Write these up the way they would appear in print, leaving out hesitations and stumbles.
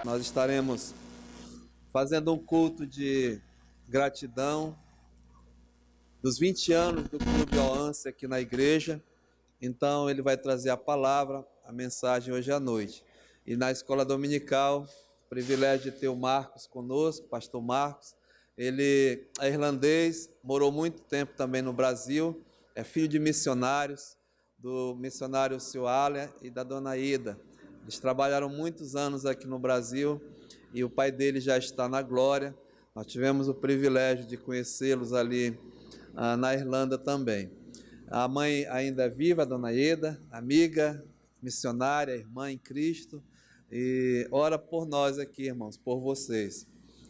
Nós estaremos fazendo um culto de gratidão dos 20 anos do Clube Oance aqui na igreja. Então ele vai trazer a palavra, a mensagem hoje à noite. E na escola dominical, privilégio de ter o Marcos conosco, pastor Marcos. Ele é irlandês, morou muito tempo também no Brasil, é filho de missionários, do missionário Sr. Alia e da dona Ida. Eles trabalharam muitos anos aqui no Brasil e o pai dele já está na glória. Nós tivemos o privilégio de conhecê-los ali na Irlanda também. A mãe ainda é viva, a dona Ida, amiga, missionária, irmã em Cristo, e ora por nós aqui, irmãos, por vocês.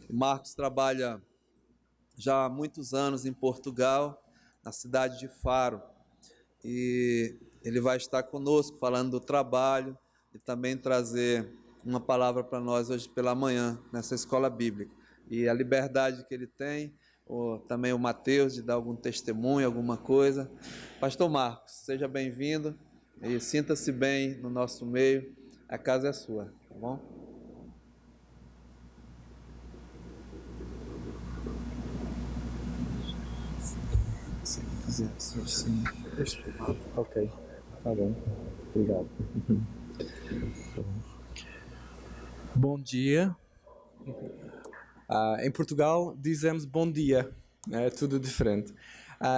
Marcos trabalha já há muitos anos em Portugal, na cidade de Faro, e ele vai estar conosco falando do trabalho e também trazer uma palavra para nós hoje pela manhã, nessa escola bíblica. E a liberdade que ele tem, também o Mateus, de dar algum testemunho, alguma coisa. Pastor Marcos, seja bem-vindo e sinta-se bem no nosso meio, a casa é sua, tá bom? Sim. Ok, tá bom. Obrigado. Bom dia. Em Portugal dizemos bom dia, é tudo diferente.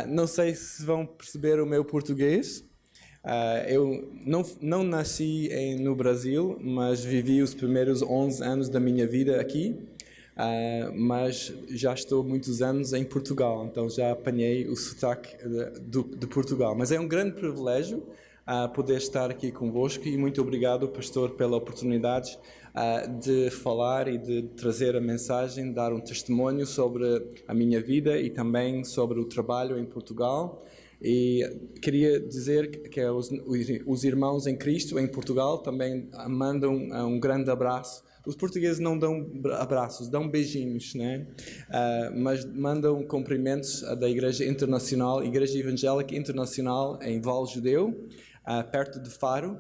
Não sei se vão perceber o meu português. Eu não nasci no Brasil, mas vivi os primeiros 11 anos da minha vida aqui. Mas já estou muitos anos em Portugal, então já apanhei o sotaque de Portugal. Mas é um grande privilégio poder estar aqui convosco e muito obrigado, pastor, pela oportunidade de falar e de trazer a mensagem, dar um testemunho sobre a minha vida e também sobre o trabalho em Portugal. E queria dizer que os irmãos em Cristo em Portugal também mandam um grande abraço. Os portugueses não dão abraços, dão beijinhos, né? Mas mandam cumprimentos da Igreja Internacional, Igreja Evangélica Internacional em Val Judeu, perto de Faro,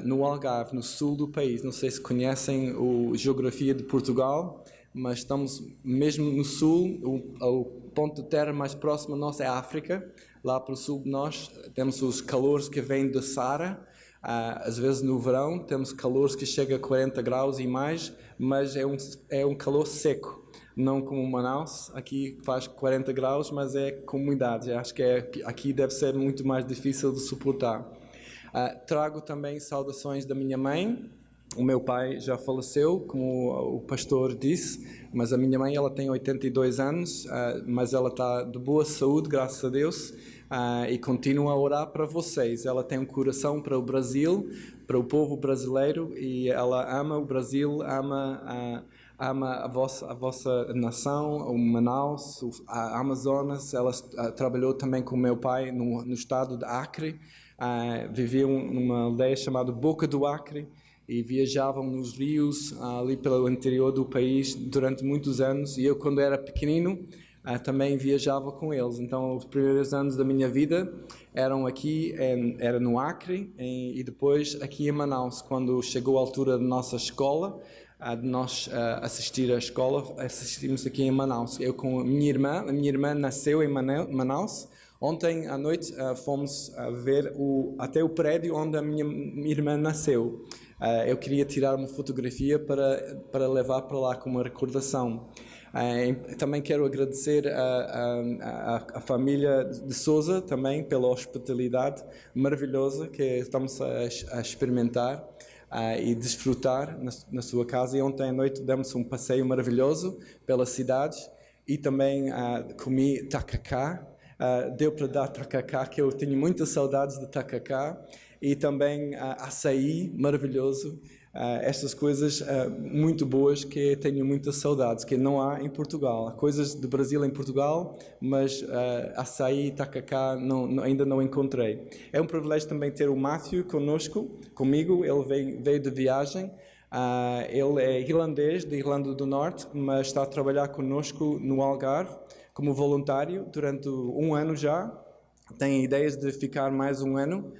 no Algarve, no sul do país. Não sei se conhecem a geografia de Portugal, mas estamos mesmo no sul. O ponto de terra mais próximo a nós é a África. Lá para o sul de nós temos os calores que vêm do Saara. Às vezes no verão temos calores que chega a 40 graus e mais, mas é um calor seco, não como Manaus, aqui faz 40 graus, mas é com umidade. Acho que aqui deve ser muito mais difícil de suportar. Trago também saudações da minha mãe. O meu pai já faleceu, como o pastor disse, mas a minha mãe ela tem 82 anos, mas ela está de boa saúde, graças a Deus. E continua a orar para vocês. Ela tem um coração para o Brasil, para o povo brasileiro, e ela ama o Brasil, ama a vossa nação, o Manaus, a Amazonas. Ela trabalhou também com o meu pai no estado de Acre, viviam numa aldeia chamada Boca do Acre, e viajavam nos rios ali pelo interior do país durante muitos anos, e eu quando era pequenino também viajava com eles. Então os primeiros anos da minha vida eram aqui, era no Acre e depois aqui em Manaus. Quando chegou a altura da nossa escola, de nós assistir à escola, assistimos aqui em Manaus. Eu com a minha irmã nasceu em Manaus. Ontem à noite fomos ver até o prédio onde a minha irmã nasceu. Eu queria tirar uma fotografia para levar para lá como uma recordação. Também quero agradecer a família de Sousa também pela hospitalidade maravilhosa que estamos a experimentar e desfrutar na sua casa. E ontem à noite demos um passeio maravilhoso pela cidade e também comi tacacá. Deu para dar tacacá, que eu tenho muitas saudades de tacacá, e também açaí maravilhoso. Estas coisas muito boas que tenho muitas saudades, que não há em Portugal. Há coisas do Brasil em Portugal, mas açaí e tacacá ainda não encontrei. É um privilégio também ter o Matthew comigo. Ele veio de viagem. Ele é irlandês, da Irlanda do Norte, mas está a trabalhar conosco no Algarve como voluntário durante 1 ano já. tem ideias de ficar mais um ano,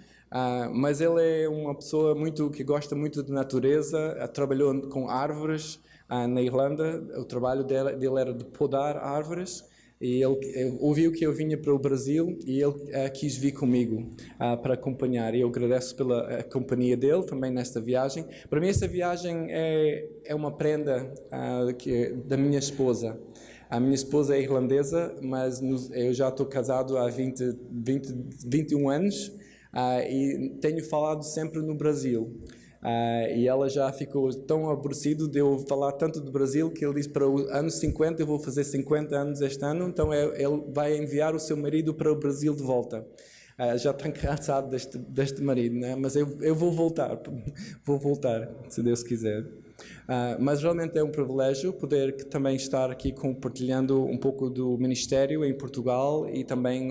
mas ele é uma pessoa que gosta muito de natureza, trabalhou com árvores na Irlanda, o trabalho dele era de podar árvores, e ele ouviu que eu vinha para o Brasil e ele quis vir comigo para acompanhar. E eu agradeço pela companhia dele também nesta viagem. Para mim, esta viagem é uma prenda da minha esposa. A minha esposa é irlandesa, mas eu já estou casado há 21 anos e tenho falado sempre no Brasil. E ela já ficou tão aborrecida de eu falar tanto do Brasil que ele disse para o ano 50, eu vou fazer 50 anos este ano, então ele vai enviar o seu marido para o Brasil de volta. Já estou cansado deste marido, né? Mas eu vou voltar, se Deus quiser. Mas realmente é um privilégio poder também estar aqui compartilhando um pouco do ministério em Portugal e também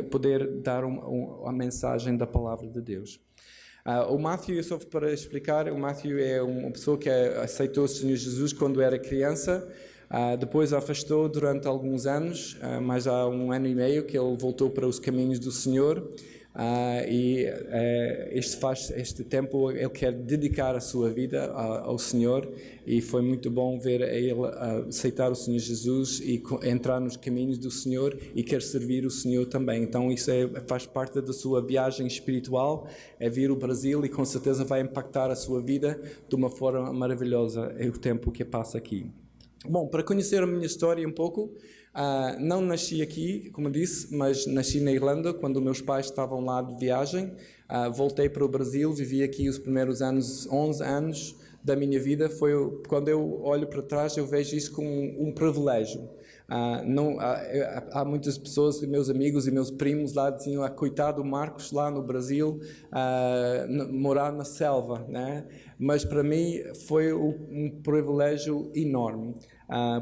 poder dar a mensagem da palavra de Deus. O Matthew, só para explicar, o Matthew é uma pessoa que aceitou o Senhor Jesus quando era criança, depois afastou durante alguns anos, mas há 1 ano e meio que ele voltou para os caminhos do Senhor, este tempo ele quer dedicar a sua vida ao Senhor, e foi muito bom ver ele aceitar o Senhor Jesus e entrar nos caminhos do Senhor e quer servir o Senhor também. Então isso faz parte da sua viagem espiritual, é vir ao Brasil, e com certeza vai impactar a sua vida de uma forma maravilhosa o tempo que passa aqui. Bom, para conhecer a minha história um pouco, não nasci aqui, como disse, mas nasci na Irlanda quando meus pais estavam lá de viagem. Voltei para o Brasil, vivi aqui os primeiros 11 anos da minha vida. Quando eu olho para trás, eu vejo isso como um privilégio. Há muitas pessoas, meus amigos e meus primos lá diziam, coitado do Marcos lá no Brasil, morar na selva, né? Mas para mim foi um privilégio enorme.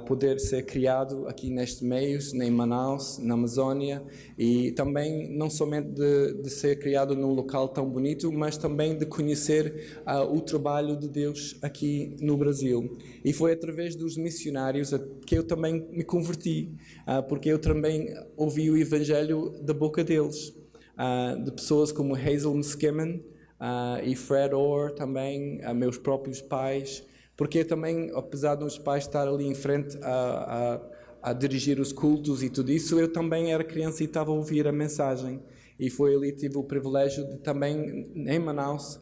Poder ser criado aqui neste meio, em Manaus, na Amazónia, e também não somente de ser criado num local tão bonito, mas também de conhecer o trabalho de Deus aqui no Brasil. E foi através dos missionários que eu também me converti, porque eu também ouvi o Evangelho da boca deles, de pessoas como Hazel Muskimen e Fred Orr também, meus próprios pais. Porque eu também, apesar dos pais estar ali em frente a dirigir os cultos e tudo isso, eu também era criança e estava a ouvir a mensagem. E foi ali que tive o privilégio de também, em Manaus,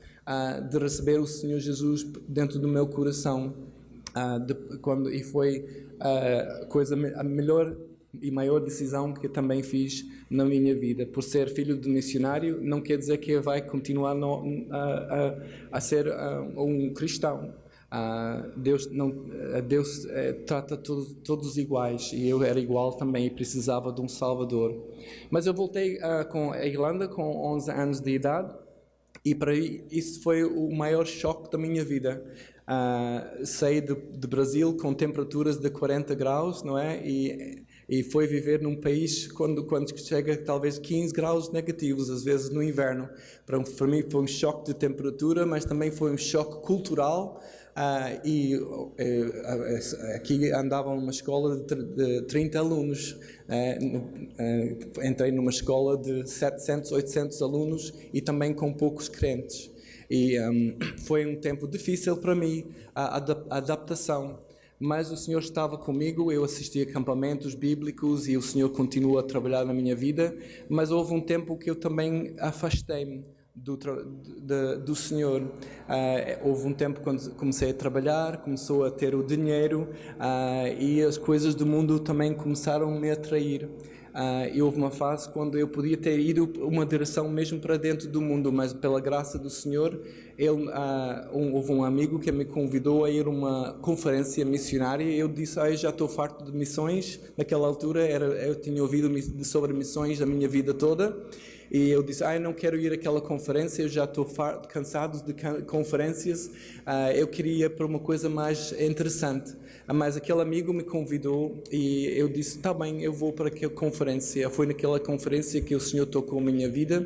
de receber o Senhor Jesus dentro do meu coração. E foi a melhor e maior decisão que eu também fiz na minha vida. Por ser filho de missionário, não quer dizer que vai continuar a ser um cristão. Deus trata todos iguais, e eu era igual também e precisava de um Salvador. Mas eu voltei com a Irlanda com 11 anos de idade, e para isso foi o maior choque da minha vida. Saí de Brasil com temperaturas de 40 graus, não é? E foi viver num país quando chega talvez 15 graus negativos, às vezes no inverno. Para mim foi um choque de temperatura, mas também foi um choque cultural. Aqui andava numa escola de 30 alunos, entrei numa escola de 700, 800 alunos e também com poucos crentes. E foi um tempo difícil para mim, a adaptação. Mas o Senhor estava comigo, eu assisti a acampamentos bíblicos e o Senhor continua a trabalhar na minha vida, mas houve um tempo que eu também afastei-me do Senhor. Houve um tempo quando comecei a trabalhar, começou a ter o dinheiro, e as coisas do mundo também começaram a me atrair. E houve uma fase quando eu podia ter ido uma direção mesmo para dentro do mundo, mas pela graça do Senhor, houve um amigo que me convidou a ir a uma conferência missionária, e eu disse, eu já estou farto de missões. Naquela altura eu tinha ouvido sobre missões a minha vida toda, e eu disse, eu não quero ir àquela conferência, eu já estou cansado de conferências, eu queria ir para uma coisa mais interessante. Mas aquele amigo me convidou e eu disse, tá bem, eu vou para aquela conferência. Foi naquela conferência que o Senhor tocou a minha vida,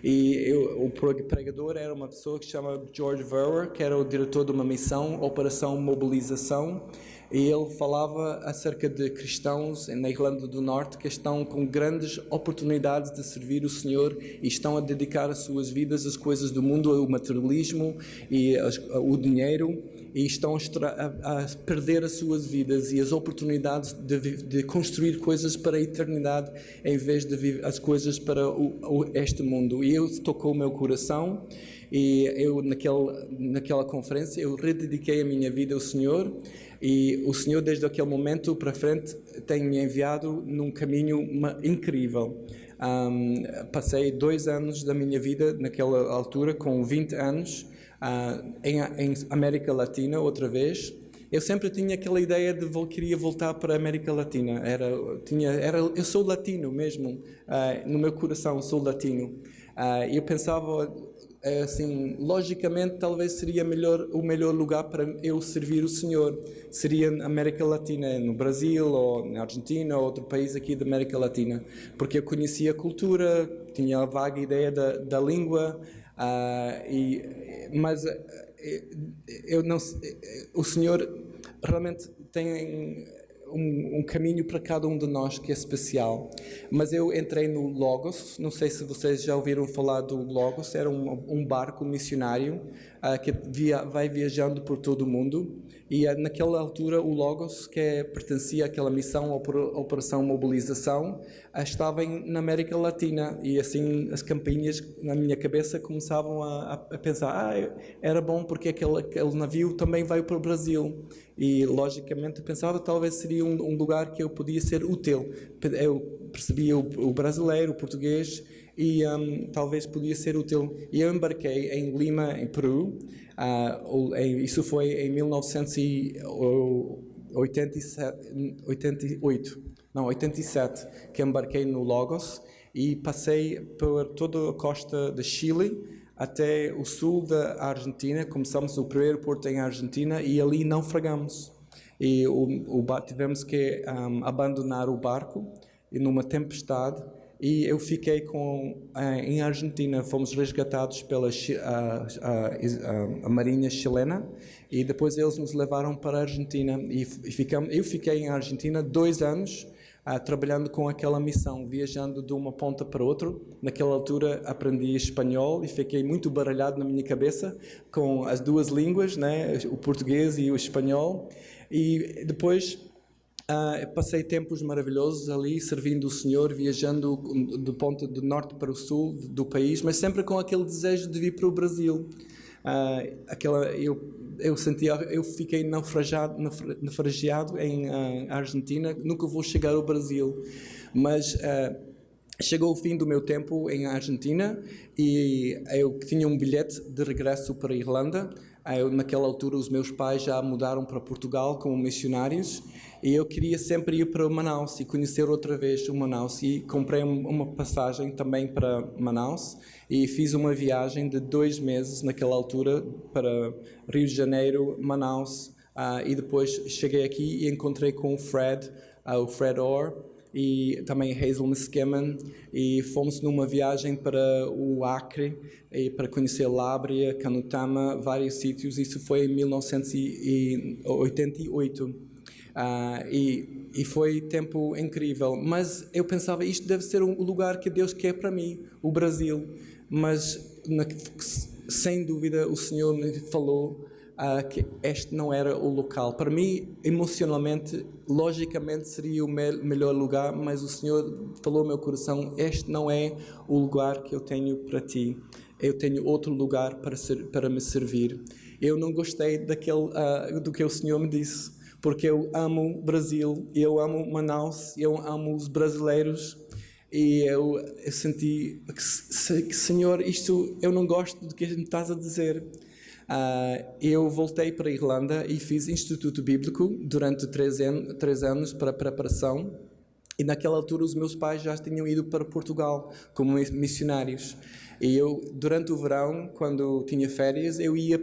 e o pregador era uma pessoa que se chama George Verwer, que era o diretor de uma missão, Operação Mobilização. e ele falava acerca de cristãos na Irlanda do Norte que estão com grandes oportunidades de servir o Senhor e estão a dedicar as suas vidas às coisas do mundo, ao materialismo e o dinheiro, e estão a perder as suas vidas e as oportunidades de construir coisas para a eternidade em vez de viver as coisas para este mundo. E eu tocou o meu coração, e eu naquela conferência eu redediquei a minha vida ao Senhor, e o Senhor desde aquele momento para frente tem me enviado num caminho incrível. Passei 2 anos da minha vida naquela altura, com 20 anos, em América Latina outra vez. Eu sempre tinha aquela ideia de queria voltar para a América Latina. Eu sou latino mesmo, no meu coração sou latino. Eu pensava assim, logicamente talvez seria o melhor lugar para eu servir o Senhor seria na América Latina, no Brasil ou na Argentina ou outro país aqui da América Latina, porque eu conhecia a cultura, tinha a vaga ideia da língua, mas eu não, o Senhor realmente tem um caminho para cada um de nós que é especial. Mas eu entrei no Logos, não sei se vocês já ouviram falar do Logos, era um barco missionário que vai viajando por todo o mundo, e naquela altura o Logos, que pertencia àquela missão, Operação Mobilização, estava na América Latina, e assim as campainhas na minha cabeça começavam a pensar, era bom porque aquele navio também vai para o Brasil, e logicamente eu pensava talvez seria um lugar que eu podia ser útil. Eu percebia o brasileiro, o português, e talvez podia ser útil. E eu embarquei em Lima, em Peru. Isso foi em 1987, que embarquei no Logos e passei por toda a costa do Chile até o sul da Argentina. Começamos no primeiro porto em Argentina e ali naufragamos. E tivemos que abandonar o barco numa tempestade, e eu fiquei em Argentina. Fomos resgatados pela a Marinha chilena, e depois eles nos levaram para a Argentina, e eu fiquei em Argentina 2 anos trabalhando com aquela missão, viajando de uma ponta para outra. Naquela altura aprendi espanhol e fiquei muito baralhado na minha cabeça com as 2 línguas, né, o português e o espanhol, e depois passei tempos maravilhosos ali, servindo o Senhor, viajando do ponto do norte para o sul do país, mas sempre com aquele desejo de vir para o Brasil. Eu fiquei naufragiado em Argentina, nunca vou chegar ao Brasil, mas chegou o fim do meu tempo em Argentina e eu tinha um bilhete de regresso para a Irlanda. Naquela altura os meus pais já mudaram para Portugal como missionários, e eu queria sempre ir para Manaus e conhecer outra vez o Manaus, e comprei uma passagem também para Manaus e fiz uma viagem de 2 meses naquela altura para Rio de Janeiro, Manaus, e depois cheguei aqui e encontrei com o Fred Orr e também Hazel Muskeman, e fomos numa viagem para o Acre e para conhecer Lábrea, Canutama, vários sítios. Isso foi em 1988, e foi tempo incrível. Mas eu pensava, isto deve ser o lugar que Deus quer para mim, o Brasil. Mas sem dúvida o Senhor me falou que este não era o local. Para mim, emocionalmente, logicamente seria o melhor lugar, mas o Senhor falou ao meu coração, este não é o lugar que eu tenho para ti. Eu tenho outro lugar para me servir. Eu não gostei do que o Senhor me disse, porque eu amo o Brasil, eu amo Manaus, eu amo os brasileiros, e eu senti que, Senhor, isto eu não gosto do que me estás a dizer. Eu voltei para a Irlanda e fiz Instituto Bíblico durante 3 anos para preparação, e naquela altura os meus pais já tinham ido para Portugal como missionários, e eu, durante o verão, quando tinha férias, eu ia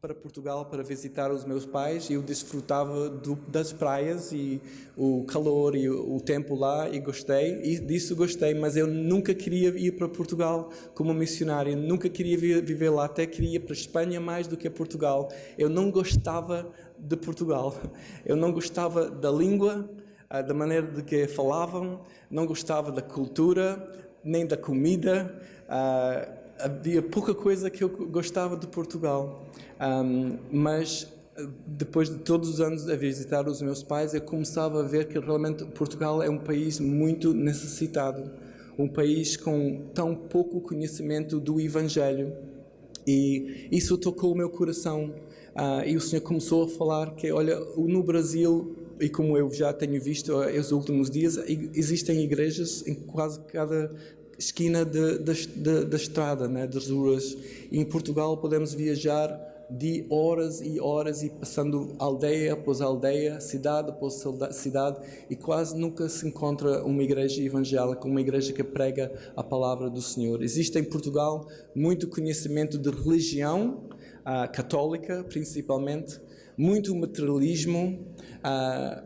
para Portugal para visitar os meus pais e eu desfrutava das praias e o calor e o tempo lá e gostei, mas eu nunca queria ir para Portugal como missionário, nunca queria viver lá, até queria ir para a Espanha mais do que a Portugal. Eu não gostava de Portugal, eu não gostava da língua, da maneira de que falavam, não gostava da cultura, nem da comida. Havia pouca coisa que eu gostava de Portugal, mas depois de todos os anos a visitar os meus pais, eu começava a ver que realmente Portugal é um país muito necessitado, um país com tão pouco conhecimento do Evangelho, e isso tocou o meu coração. E o Senhor começou a falar que, olha, no Brasil, e como eu já tenho visto nos últimos dias, existem igrejas em quase cada esquina da estrada, né, das ruas. E em Portugal podemos viajar de horas e horas e passando aldeia após aldeia, cidade após cidade, e quase nunca se encontra uma igreja evangélica, uma igreja que prega a palavra do Senhor. Existe em Portugal muito conhecimento de religião, católica principalmente, muito materialismo,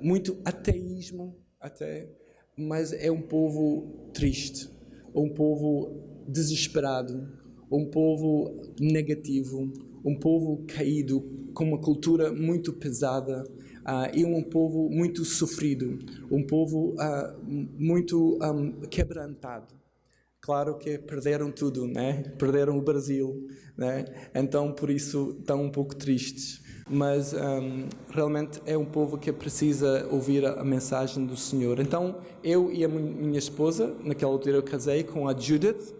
muito ateísmo até, mas é um povo triste, um povo desesperado, um povo negativo, um povo caído, com uma cultura muito pesada, e um povo muito sofrido, um povo muito quebrantado. Claro que perderam tudo, né? Perderam o Brasil, né? Então por isso estão um pouco tristes. Mas realmente é um povo que precisa ouvir a mensagem do Senhor. Então eu e a minha esposa, naquela altura eu casei com a Judith,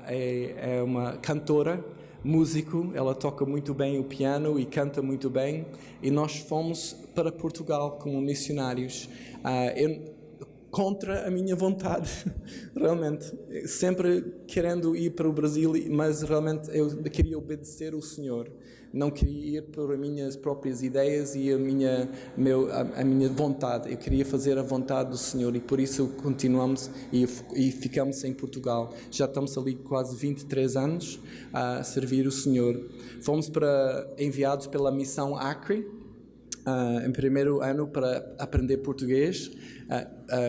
é uma cantora, músico, ela toca muito bem o piano e canta muito bem, e nós fomos para Portugal como missionários. Contra a minha vontade, realmente, sempre querendo ir para o Brasil, mas realmente eu queria obedecer o Senhor, não queria ir por as minhas próprias ideias e a minha vontade, eu queria fazer a vontade do Senhor, e por isso continuamos e ficamos em Portugal. Já estamos ali quase 23 anos a servir o Senhor. Fomos enviados pela missão Acre, em primeiro ano para aprender português,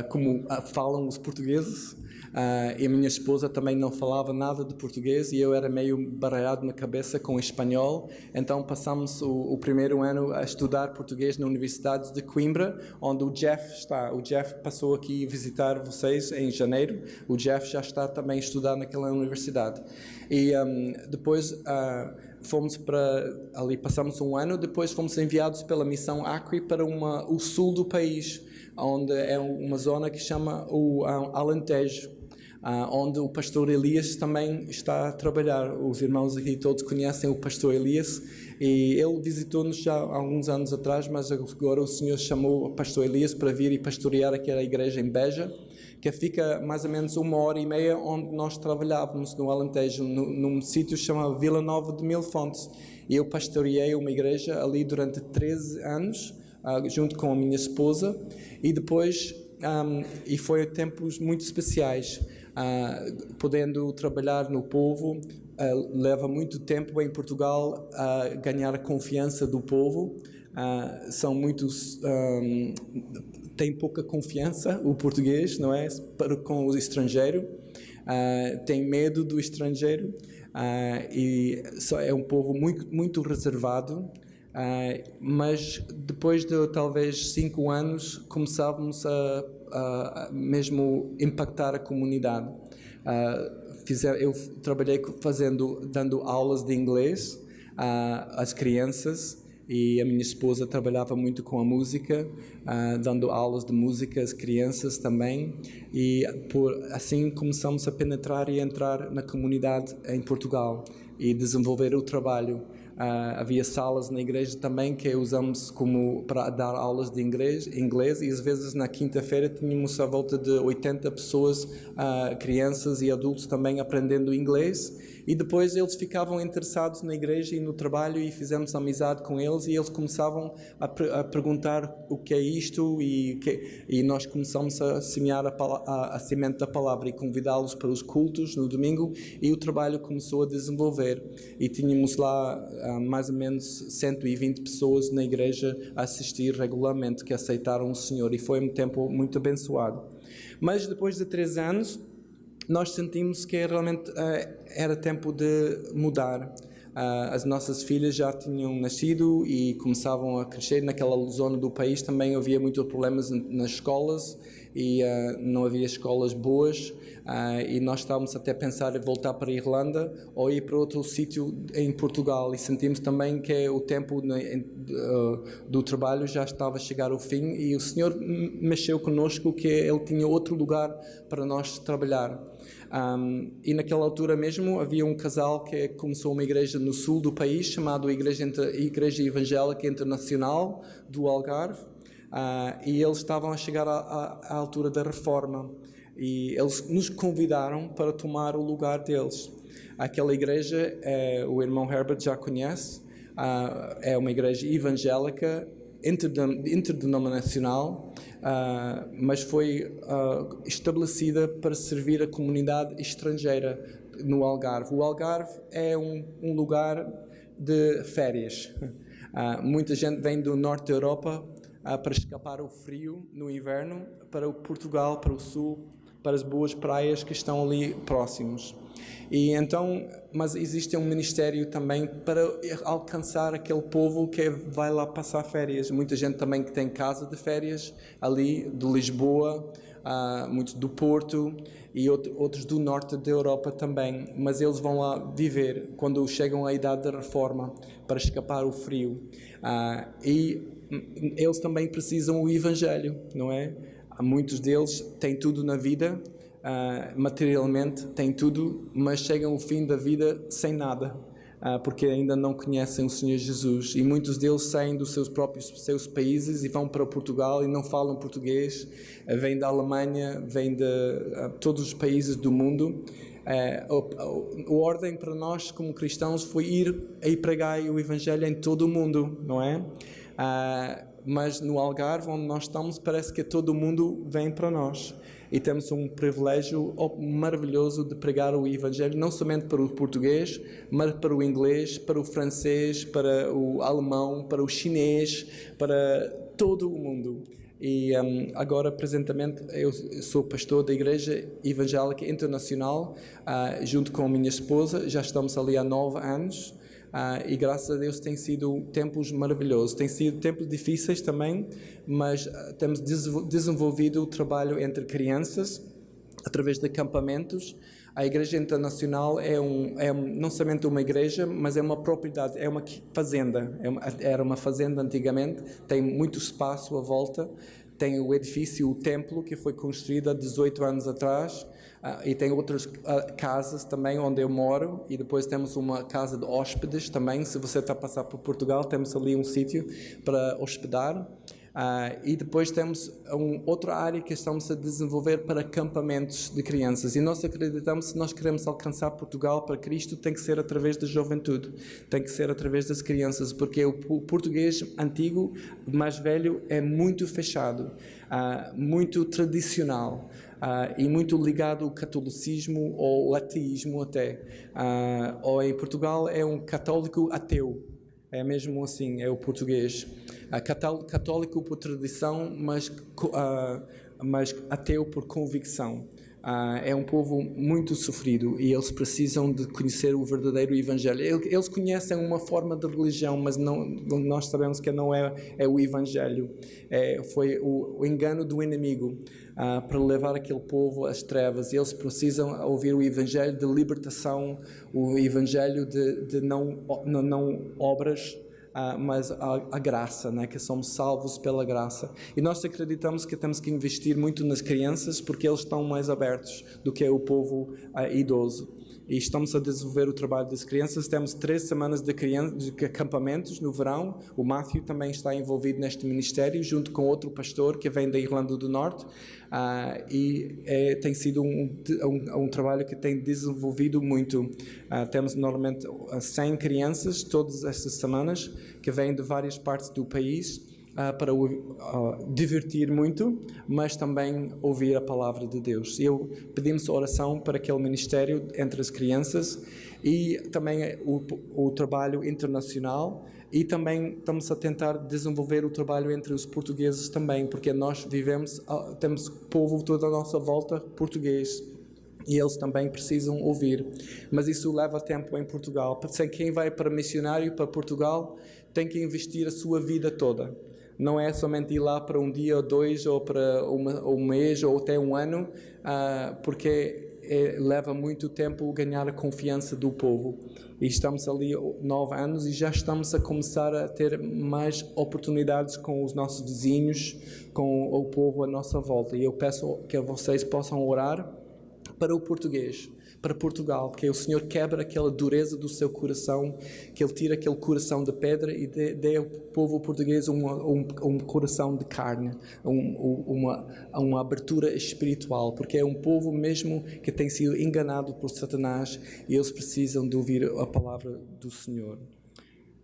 como falam os portugueses, e a minha esposa também não falava nada de português e eu era meio baralhado na cabeça com o espanhol. Então passamos o primeiro ano a estudar português na Universidade de Coimbra, onde o Jeff está. O Jeff passou aqui visitar vocês em janeiro. O Jeff já está também a estudar naquela universidade. E depois fomos ali, passamos um ano, depois fomos enviados pela missão Acre para o sul do país, onde é uma zona que chama o Alentejo, onde o pastor Elias também está a trabalhar. Os irmãos aqui todos conhecem o pastor Elias, e ele visitou-nos já há alguns anos atrás, mas agora o Senhor chamou o pastor Elias para vir e pastorear aquela igreja em Beja, que fica mais ou menos 1h30 onde nós trabalhávamos, no Alentejo, num sítio chamado Vila Nova de Mil Fontes. E eu pastoreei uma igreja ali durante 13 anos, junto com a minha esposa, e depois, e foi tempos muito especiais, podendo trabalhar no povo. Leva muito tempo em Portugal a ganhar a confiança do povo. São muitos... tem pouca confiança o português, não é? Com o estrangeiro, tem medo do estrangeiro, e é um povo muito, muito reservado, mas depois de talvez 5 anos começávamos a mesmo impactar a comunidade. Eu trabalhei dando aulas de inglês às crianças, e a minha esposa trabalhava muito com a música, dando aulas de música às crianças também, e assim começamos a penetrar e entrar na comunidade em Portugal e desenvolver o trabalho. Havia salas na igreja também que usamos para dar aulas de inglês, e às vezes na quinta-feira tínhamos à volta de 80 pessoas, crianças e adultos também aprendendo inglês, e depois eles ficavam interessados na igreja e no trabalho, e fizemos amizade com eles, e eles começavam a perguntar o que é isto, e nós começamos a semear a semente da palavra e convidá-los para os cultos no domingo, e o trabalho começou a desenvolver, e tínhamos lá mais ou menos 120 pessoas na igreja a assistir regularmente, que aceitaram o Senhor, e foi um tempo muito abençoado. Mas depois de 3 anos, nós sentimos que realmente era tempo de mudar. As nossas filhas já tinham nascido e começavam a crescer. Naquela zona do país também havia muitos problemas nas escolas e não havia escolas boas, e nós estávamos até a pensar em voltar para a Irlanda ou ir para outro sítio em Portugal, e sentimos também que o tempo do trabalho já estava a chegar ao fim, e o Senhor mexeu connosco que Ele tinha outro lugar para nós trabalhar. E naquela altura mesmo havia um casal que começou uma igreja no sul do país, chamada Igreja Evangélica Internacional do Algarve, e eles estavam a chegar à altura da reforma, e eles nos convidaram para tomar o lugar deles. Aquela igreja, o irmão Herbert já conhece, é uma igreja evangélica interdenominacional, mas foi estabelecida para servir a comunidade estrangeira no Algarve. O Algarve é um lugar de férias. Muita gente vem do norte da Europa para escapar ao frio no inverno, para o Portugal, para o sul, para as boas praias que estão ali próximos. E então, mas existe um ministério também para alcançar aquele povo que vai lá passar férias. Muita gente também que tem casa de férias ali de Lisboa, muitos do Porto e outros do norte da Europa também. Mas eles vão lá viver quando chegam à idade da reforma para escapar o frio. E eles também precisam do Evangelho, não é? Muitos deles têm tudo na vida, materialmente têm tudo, mas chegam ao fim da vida sem nada, porque ainda não conhecem o Senhor Jesus. E muitos deles saem dos seus países e vão para Portugal e não falam português, vêm da Alemanha, vêm de todos os países do mundo. A ordem para nós como cristãos foi ir e pregar o Evangelho em todo o mundo, não é? Mas no Algarve, onde nós estamos, parece que todo mundo vem para nós. E temos um privilégio maravilhoso de pregar o Evangelho, não somente para o português, mas para o inglês, para o francês, para o alemão, para o chinês, para todo o mundo. E agora, presentemente, eu sou pastor da Igreja Evangélica Internacional, junto com a minha esposa. Já estamos ali há 9 anos. E graças a Deus tem sido tempos maravilhosos. Tem sido tempos difíceis também, mas temos desenvolvido o trabalho entre crianças, através de acampamentos. A Igreja Internacional é não somente uma igreja, mas é uma propriedade, é uma fazenda. Era uma fazenda antigamente, tem muito espaço à volta, tem o edifício, o templo, que foi construído há 18 anos atrás, e tem outras casas também onde eu moro, e depois temos uma casa de hóspedes também. Se você está a passar por Portugal, temos ali um sítio para hospedar. E depois temos outra área que estamos a desenvolver para acampamentos de crianças, e nós acreditamos que se nós queremos alcançar Portugal para Cristo, tem que ser através da juventude, tem que ser através das crianças, porque o português antigo, mais velho, é muito fechado, muito tradicional, e muito ligado ao catolicismo ou ao ateísmo até. Ou em Portugal é um católico ateu. É mesmo assim, é o português. Católico por tradição, mas ateu por convicção. É um povo muito sofrido e eles precisam de conhecer o verdadeiro Evangelho. Eles conhecem uma forma de religião, mas nós sabemos que não é o Evangelho. Foi o engano do inimigo para levar aquele povo às trevas. E eles precisam ouvir o Evangelho de libertação, o Evangelho de não obras, mas a graça, né? Que somos salvos pela graça. E nós acreditamos que temos que investir muito nas crianças, porque eles estão mais abertos do que o povo idoso. E estamos a desenvolver o trabalho das crianças. Temos 3 semanas de acampamentos no verão. O Matthew também está envolvido neste ministério, junto com outro pastor que vem da Irlanda do Norte. Tem sido um trabalho que tem desenvolvido muito. Temos normalmente 100 crianças todas estas semanas, que vêm de várias partes do país. para divertir muito, mas também ouvir a palavra de Deus. Pedimos oração para aquele ministério entre as crianças e também o trabalho internacional, e também estamos a tentar desenvolver o trabalho entre os portugueses também, porque nós temos povo toda a nossa volta português, e eles também precisam ouvir. Mas isso leva tempo em Portugal. Quem vai para missionário para Portugal tem que investir a sua vida toda. Não é somente ir lá para um dia ou dois, ou para um mês ou até um ano, porque leva muito tempo ganhar a confiança do povo. E estamos ali 9 anos e já estamos a começar a ter mais oportunidades com os nossos vizinhos, com o povo à nossa volta. E eu peço que vocês possam orar para o português, para Portugal, que o Senhor quebra aquela dureza do seu coração, que Ele tira aquele coração de pedra e dê ao povo português um coração de carne, uma abertura espiritual, porque é um povo mesmo que tem sido enganado por Satanás e eles precisam de ouvir a palavra do Senhor.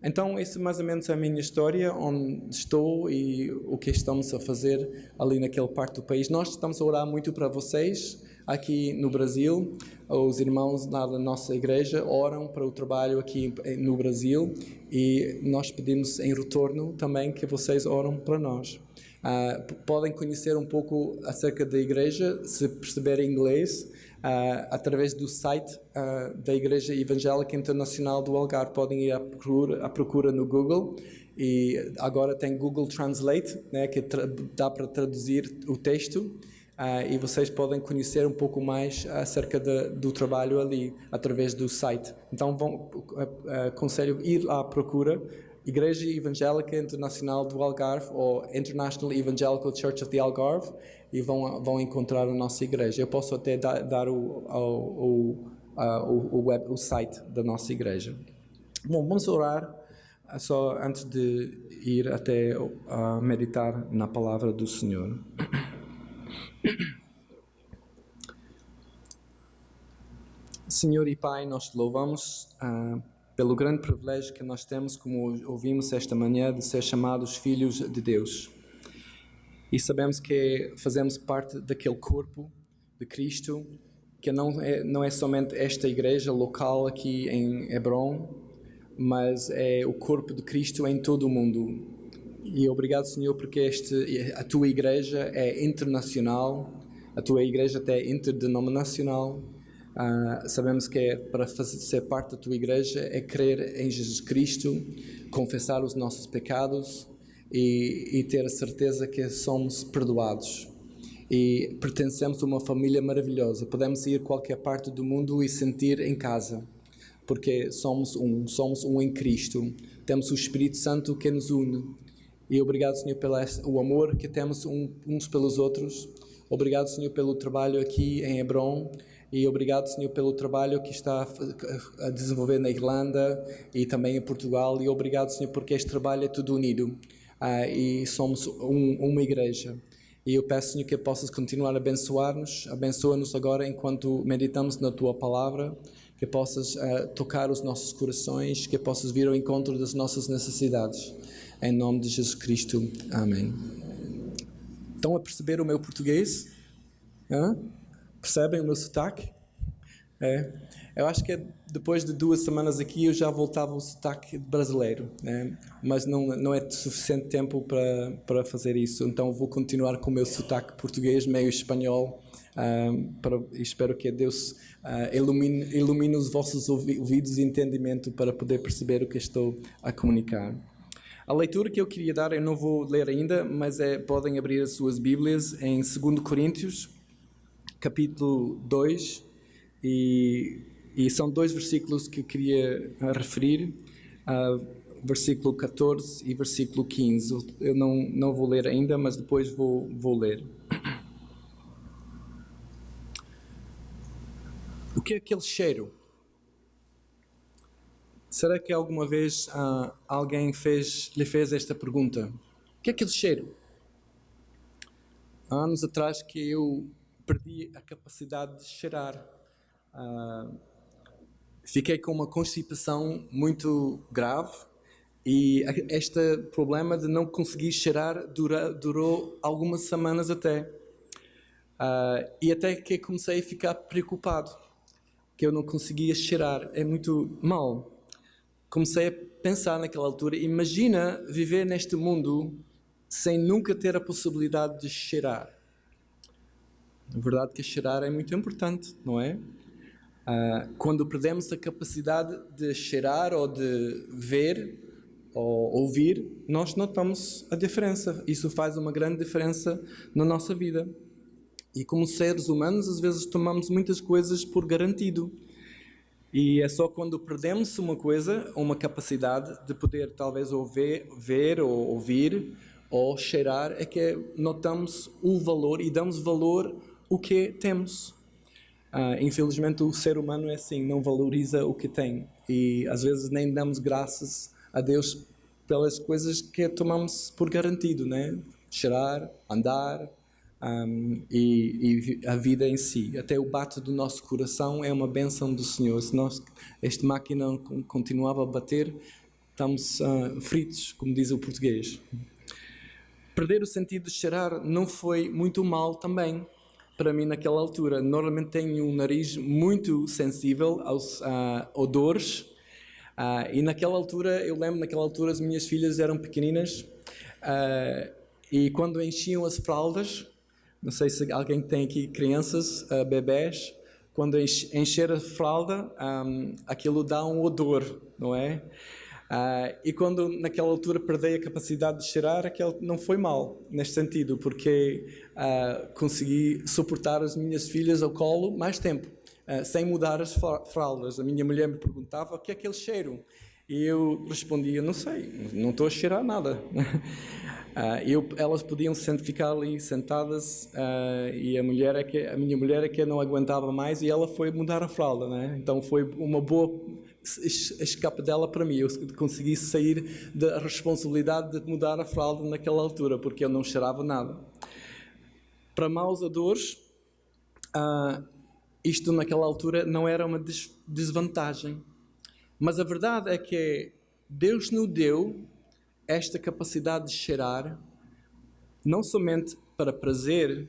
Então, essa mais ou menos é a minha história, onde estou e o que estamos a fazer ali naquela parte do país. Nós estamos a orar muito para vocês aqui no Brasil. Os irmãos da nossa igreja oram para o trabalho aqui no Brasil e nós pedimos em retorno também que vocês oram para nós. Podem conhecer um pouco acerca da igreja, se perceberem inglês, através do site da Igreja Evangélica Internacional do Algarve. Podem ir à procura no Google, e agora tem Google Translate, né, que dá para traduzir o texto, e vocês podem conhecer um pouco mais acerca do trabalho ali, através do site. Então aconselho ir à procura, Igreja Evangélica Internacional do Algarve, ou International Evangelical Church of the Algarve, e vão encontrar a nossa igreja. Eu posso até dar o site da nossa igreja. Bom, vamos orar só antes de ir até meditar na palavra do Senhor. Senhor e Pai, nós te louvamos pelo grande privilégio que nós temos, como ouvimos esta manhã, de ser chamados filhos de Deus. E sabemos que fazemos parte daquele corpo de Cristo, que não é somente esta igreja local aqui em Hebron, mas é o corpo de Cristo em todo o mundo. E obrigado, Senhor, porque a tua igreja é internacional, a tua igreja até interdenominacional. Sabemos que para ser parte da tua igreja é crer em Jesus Cristo, confessar os nossos pecados e ter a certeza que somos perdoados e pertencemos a uma família maravilhosa. Podemos ir a qualquer parte do mundo e sentir em casa, porque somos um em Cristo. Temos o Espírito Santo que nos une. E obrigado, Senhor, pelo o amor que temos uns pelos outros. Obrigado, Senhor, pelo trabalho aqui em Hebron. E obrigado, Senhor, pelo trabalho que está a desenvolver na Irlanda e também em Portugal. E obrigado, Senhor, porque este trabalho é tudo unido. E somos uma igreja. E eu peço, Senhor, que possas continuar a abençoar-nos. Abençoa-nos agora enquanto meditamos na Tua Palavra. Que possas tocar os nossos corações. Que possas vir ao encontro das nossas necessidades. Em nome de Jesus Cristo. Amém. Estão a perceber o meu português? Percebem o meu sotaque? Eu acho que depois de 2 semanas aqui eu já voltava ao sotaque brasileiro, né? Mas não é suficiente tempo para fazer isso, então vou continuar com o meu sotaque português, meio espanhol, espero que Deus ilumine os vossos ouvidos e entendimento para poder perceber o que estou a comunicar. A leitura que eu queria dar, eu não vou ler ainda, mas podem abrir as suas Bíblias em 2 Coríntios, capítulo 2, e são 2 versículos que eu queria referir, versículo 14 e versículo 15. Eu não vou ler ainda, mas depois vou ler. O que é aquele cheiro? Será que alguma vez alguém lhe fez esta pergunta? O que é aquele cheiro? Há anos atrás que eu perdi a capacidade de cheirar. Fiquei com uma constipação muito grave E este problema de não conseguir cheirar durou algumas semanas até. E até que comecei a ficar preocupado, que eu não conseguia cheirar, é muito mal. Comecei a pensar naquela altura, imagina viver neste mundo sem nunca ter a possibilidade de cheirar. A verdade é que cheirar é muito importante, não é? Quando perdemos a capacidade de cheirar ou de ver ou ouvir, nós notamos a diferença. Isso faz uma grande diferença na nossa vida. E como seres humanos, às vezes tomamos muitas coisas por garantido. E é só quando perdemos uma coisa, uma capacidade de poder talvez ver ou ouvir ou cheirar, é que notamos o valor e damos valor ao que temos. Infelizmente o ser humano é assim, não valoriza o que tem. E às vezes nem damos graças a Deus pelas coisas que tomamos por garantido, né? Cheirar, andar, e a vida em si. Até o bate do nosso coração é uma bênção do Senhor. Se esta máquina continuava a bater, estamos fritos, como diz o português. Perder o sentido de cheirar não foi muito mal também para mim naquela altura. Normalmente tenho um nariz muito sensível aos odores, e naquela altura, eu lembro, as minhas filhas eram pequeninas, e quando enchiam as fraldas, não sei se alguém tem aqui crianças, bebés, quando encher a fralda, aquilo dá um odor, não é? E quando naquela altura perdi a capacidade de cheirar, aquilo não foi mal, neste sentido, porque consegui suportar as minhas filhas ao colo mais tempo, sem mudar as fraldas. A minha mulher me perguntava: o que é aquele cheiro? E eu respondia: não sei, não estou a cheirar nada. Elas podiam ficar ali sentadas, e a minha mulher é que não aguentava mais e ela foi mudar a fralda, né? Então foi uma boa escape dela para mim. Eu consegui sair da responsabilidade de mudar a fralda naquela altura, porque eu não cheirava nada. Para maus odores, isto naquela altura não era uma desvantagem. Mas a verdade é que Deus nos deu esta capacidade de cheirar, não somente para prazer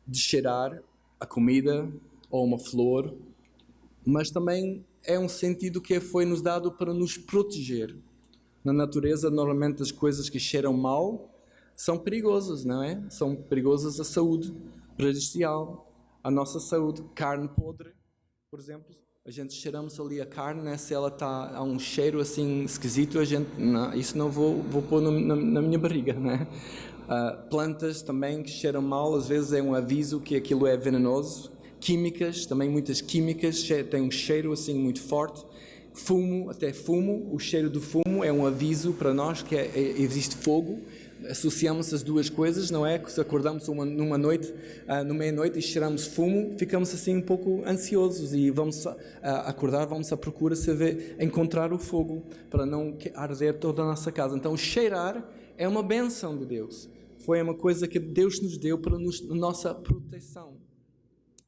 de cheirar a comida ou uma flor, mas também é um sentido que foi nos dado para nos proteger. Na natureza, normalmente as coisas que cheiram mal são perigosas, não é? São perigosas à saúde, prejudicial à nossa saúde. Carne podre, por exemplo. A gente cheiramos ali a carne, né? Se ela está a um cheiro assim esquisito, a gente, não, isso não vou pôr na minha barriga, né? Plantas também que cheiram mal, às vezes é um aviso que aquilo é venenoso. Químicas, também muitas químicas, têm um cheiro assim muito forte. Fumo, até fumo, o cheiro do fumo é um aviso para nós que existe fogo. Associamos as duas coisas, não é? Se acordamos numa noite, no meia-noite e cheiramos fumo, ficamos assim um pouco ansiosos e vamos acordar, vamos à procura encontrar o fogo para não arder toda a nossa casa. Então cheirar é uma bênção de Deus. Foi uma coisa que Deus nos deu para nossa proteção.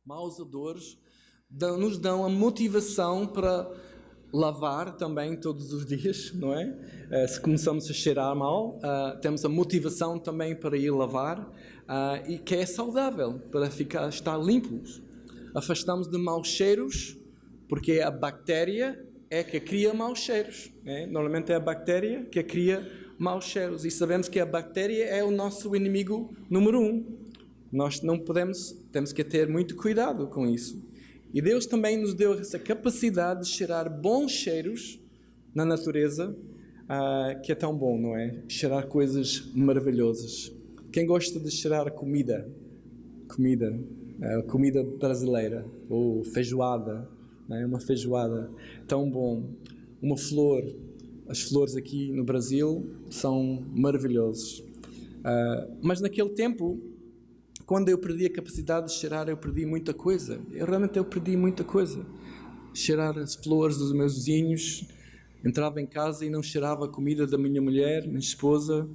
Maus odores nos dão a motivação para lavar também todos os dias, não é? Se começamos a cheirar mal, temos a motivação também para ir lavar, e que é saudável, para estar limpos. Afastamos de maus cheiros, porque a bactéria é que cria maus cheiros, né? Normalmente é a bactéria que cria maus cheiros, e sabemos que a bactéria é o nosso inimigo número 1. Nós não podemos, temos que ter muito cuidado com isso. E Deus também nos deu essa capacidade de cheirar bons cheiros na natureza, que é tão bom, não é? Cheirar coisas maravilhosas. Quem gosta de cheirar comida brasileira, ou feijoada, não é? Uma feijoada tão bom. Uma flor, as flores aqui no Brasil são maravilhosas. Mas naquele tempo, quando eu perdi a capacidade de cheirar, eu perdi muita coisa. Eu perdi muita coisa. Cheirar as flores dos meus vizinhos, entrava em casa e não cheirava a comida da minha mulher, minha esposa.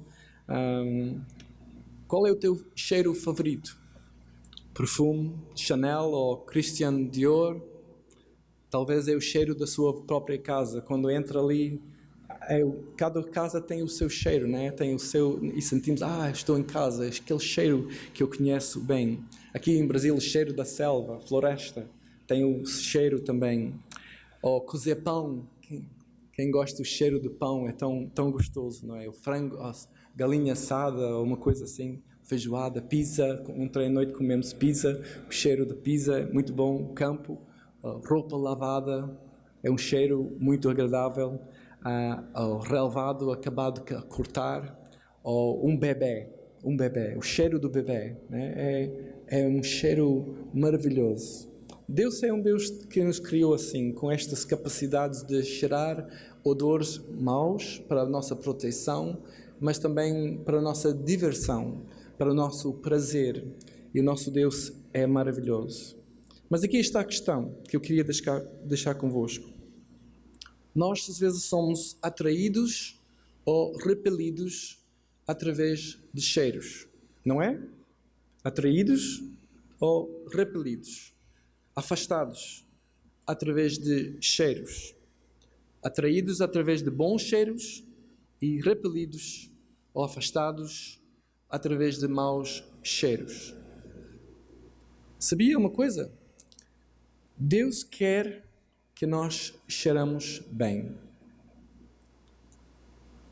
Qual é o teu cheiro favorito? Perfume, Chanel ou Christian Dior? Talvez é o cheiro da sua própria casa. Quando entra ali, cada casa tem o seu cheiro, né? Tem o seu, e sentimos, estou em casa, aquele cheiro que eu conheço bem. Aqui em Brasil, o cheiro da selva, floresta, tem o cheiro também. Ou cozer pão, quem gosta do cheiro do pão é tão gostoso, não é? O frango, a galinha assada, ou uma coisa assim, feijoada, pizza, ontem à noite comemos pizza, o cheiro da pizza é muito bom, o campo, roupa lavada, é um cheiro muito agradável, o relvado acabado de cortar, ou um bebê, o cheiro do bebê, né? É um cheiro maravilhoso. Deus é um Deus que nos criou assim, com estas capacidades de cheirar odores maus para a nossa proteção, mas também para a nossa diversão, para o nosso prazer. E o nosso Deus é maravilhoso. Mas aqui está a questão que eu queria deixar convosco. Nós, às vezes, somos atraídos ou repelidos através de cheiros, não é? Atraídos ou repelidos. Afastados através de cheiros, atraídos através de bons cheiros e repelidos ou afastados através de maus cheiros. Sabia uma coisa? Deus quer que nós cheiramos bem.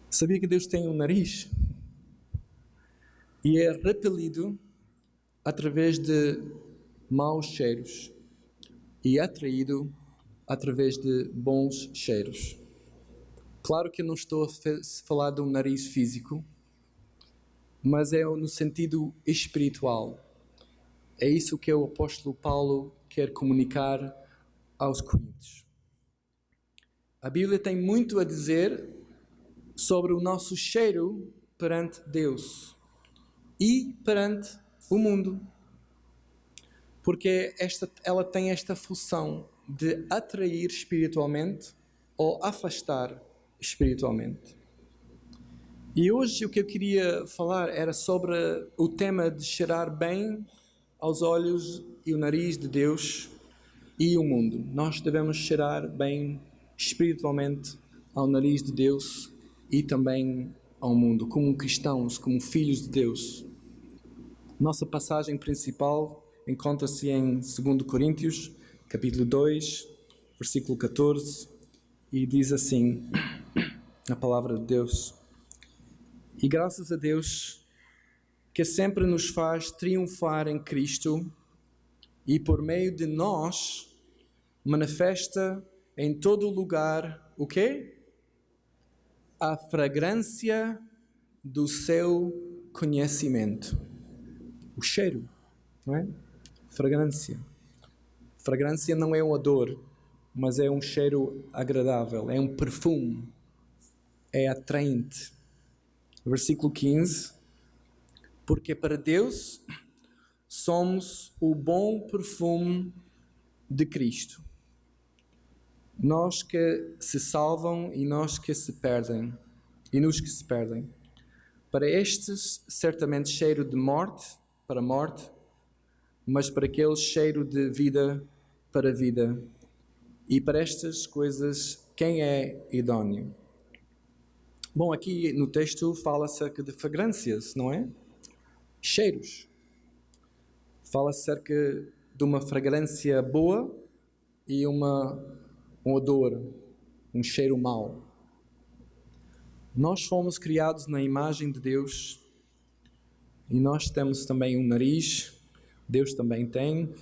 Sabia que Deus tem um nariz? E é repelido através de maus cheiros e atraído através de bons cheiros. Claro que eu não estou a falar de um nariz físico, mas é no sentido espiritual. É isso que o apóstolo Paulo quer comunicar aos Coríntios. A Bíblia tem muito a dizer sobre o nosso cheiro perante Deus e perante o mundo. Porque ela tem esta função de atrair espiritualmente ou afastar espiritualmente. E hoje o que eu queria falar era sobre o tema de cheirar bem aos olhos e o nariz de Deus e o mundo. Nós devemos cheirar bem espiritualmente ao nariz de Deus e também ao mundo, como cristãos, como filhos de Deus. Nossa passagem principal encontra-se em 2 Coríntios, capítulo 2, versículo 14, e diz assim, a palavra de Deus: E graças a Deus, que sempre nos faz triunfar em Cristo, e por meio de nós, manifesta em todo lugar, o quê? A fragrância do seu conhecimento. O cheiro, não é? Fragrância. Fragrância não é um odor, mas é um cheiro agradável, é um perfume, é atraente. Versículo 15. Porque para Deus somos o bom perfume de Cristo. Nós que se salvam e nós que se perdem, e nos que se perdem. Para estes, certamente cheiro de morte, para morte, mas para aquele cheiro de vida para vida. E para estas coisas, quem é idóneo? Bom, aqui no texto fala acerca de fragrâncias, não é? Cheiros. Fala acerca de uma fragrância boa e um odor, um cheiro mau. Nós fomos criados na imagem de Deus e nós temos também um nariz. Deus também tem.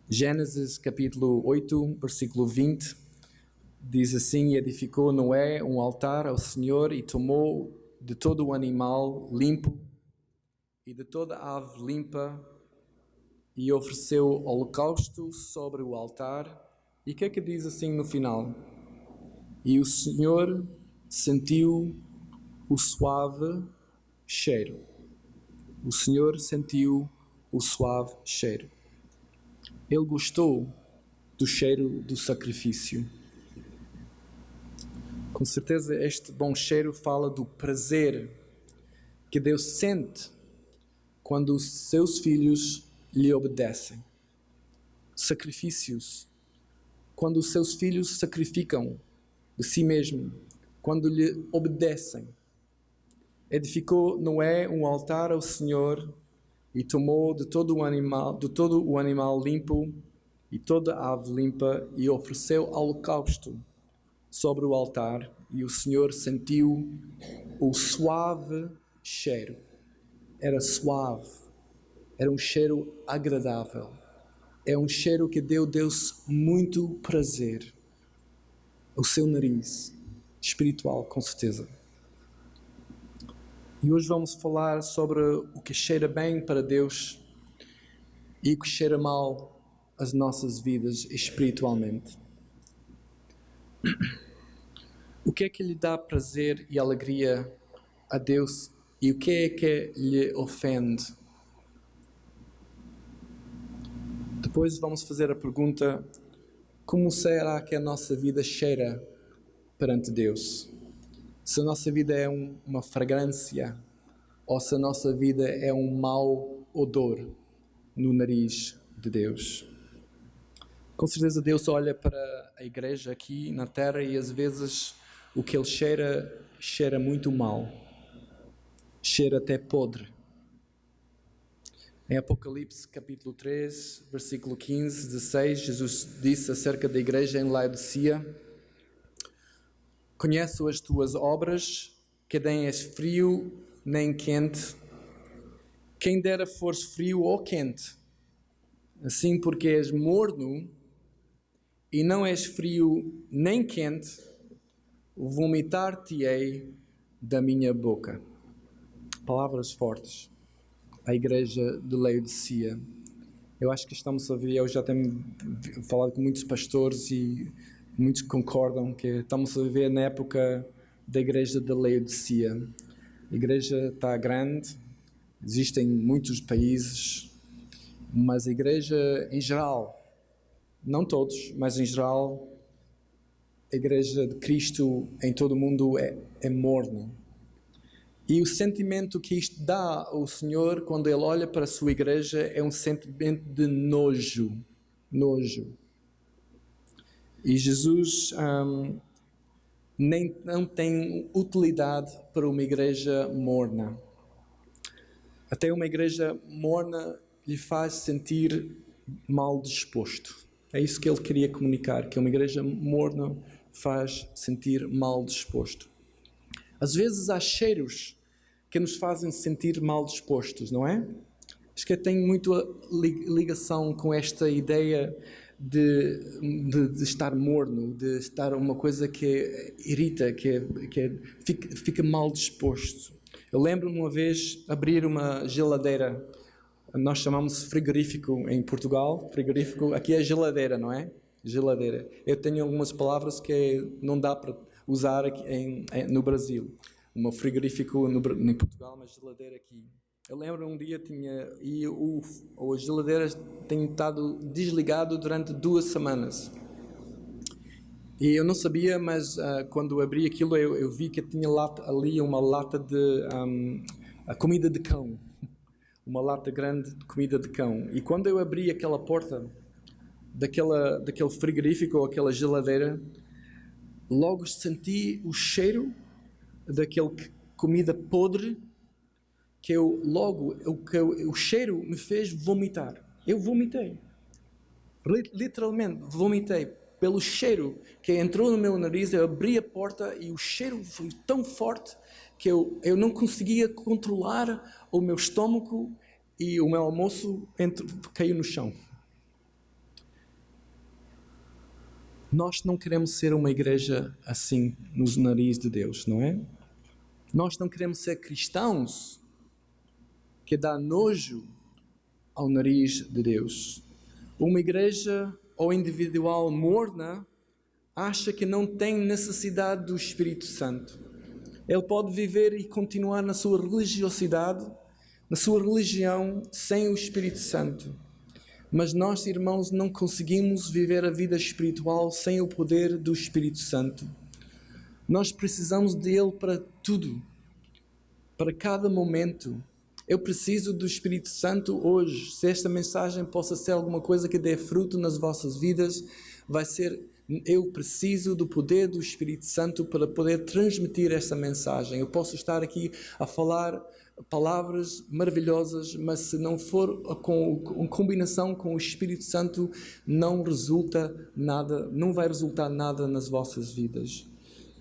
Gênesis capítulo 8, versículo 20, diz assim: E edificou Noé um altar ao Senhor e tomou de todo o animal limpo e de toda a ave limpa e ofereceu holocausto sobre o altar. E o que é que diz assim no final? E o Senhor sentiu o suave cheiro. O Senhor sentiu o suave cheiro. Ele gostou do cheiro do sacrifício. Com certeza este bom cheiro fala do prazer que Deus sente quando os seus filhos lhe obedecem. Sacrifícios. Quando os seus filhos sacrificam de si mesmo, quando lhe obedecem. Edificou Noé um altar ao Senhor e tomou de todo o animal limpo e toda a ave limpa e ofereceu holocausto sobre o altar, e o Senhor sentiu o suave cheiro. Era suave, era um cheiro agradável. É um cheiro que deu Deus muito prazer. O seu nariz espiritual, com certeza. E hoje vamos falar sobre o que cheira bem para Deus e o que cheira mal às nossas vidas espiritualmente. O que é que lhe dá prazer e alegria a Deus e o que é que lhe ofende? Depois vamos fazer a pergunta: como será que a nossa vida cheira perante Deus? Se a nossa vida é uma fragrância ou se a nossa vida é um mau odor no nariz de Deus. Com certeza Deus olha para a igreja aqui na terra e às vezes o que Ele cheira muito mal. Cheira até podre. Em Apocalipse capítulo 3, versículo 15, 16, Jesus disse acerca da igreja em Laodiceia: conheço as tuas obras, que nem és frio nem quente. Quem dera fores frio ou quente. Assim, porque és morno e não és frio nem quente, vomitar-te-ei da minha boca. Palavras fortes à igreja de Laodiceia. Eu acho que estamos a ver, eu já tenho falado com muitos pastores e muitos concordam que estamos a viver na época da igreja de Laodiceia. A igreja está grande, existem muitos países, mas a igreja em geral, não todos, mas em geral, a igreja de Cristo em todo o mundo é morna. E o sentimento que isto dá ao Senhor quando Ele olha para a sua igreja é um sentimento de nojo. E Jesus não tem utilidade para uma igreja morna. Até uma igreja morna lhe faz sentir mal disposto. É isso que Ele queria comunicar, que uma igreja morna faz sentir mal disposto. Às vezes há cheiros que nos fazem sentir mal dispostos, não é? Acho que tem muito ligação com esta ideia de estar morno, de estar uma coisa que irrita, que fica mal disposto. Eu lembro-me uma vez abrir uma geladeira, nós chamamos frigorífico em Portugal, frigorífico, aqui é geladeira, não é? Geladeira. Eu tenho algumas palavras que não dá para usar aqui no Brasil. Um frigorífico em Portugal, mas geladeira aqui. Eu lembro um dia a geladeira tem estado desligado durante 2 semanas. E eu não sabia, mas quando abri aquilo eu vi que tinha ali uma lata de comida de cão. Uma lata grande de comida de cão. E quando eu abri aquela porta daquele frigorífico ou aquela geladeira, logo senti o cheiro daquela comida podre que o cheiro me fez vomitar. Eu vomitei. Literalmente vomitei. Pelo cheiro que entrou no meu nariz, eu abri a porta e o cheiro foi tão forte que eu não conseguia controlar o meu estômago e o meu almoço caiu no chão. Nós não queremos ser uma igreja assim nos narizes de Deus, não é? Nós não queremos ser cristãos que dá nojo ao nariz de Deus. Uma igreja ou individual morna acha que não tem necessidade do Espírito Santo. Ele pode viver e continuar na sua religiosidade, na sua religião, sem o Espírito Santo. Mas nós, irmãos, não conseguimos viver a vida espiritual sem o poder do Espírito Santo. Nós precisamos dele para tudo, para cada momento. Eu preciso do Espírito Santo hoje. Se esta mensagem possa ser alguma coisa que dê fruto nas vossas vidas, vai ser Eu preciso do poder do Espírito Santo para poder transmitir esta mensagem. Eu posso estar aqui a falar palavras maravilhosas, mas se não for em combinação com o Espírito Santo, não vai resultar nada nas vossas vidas.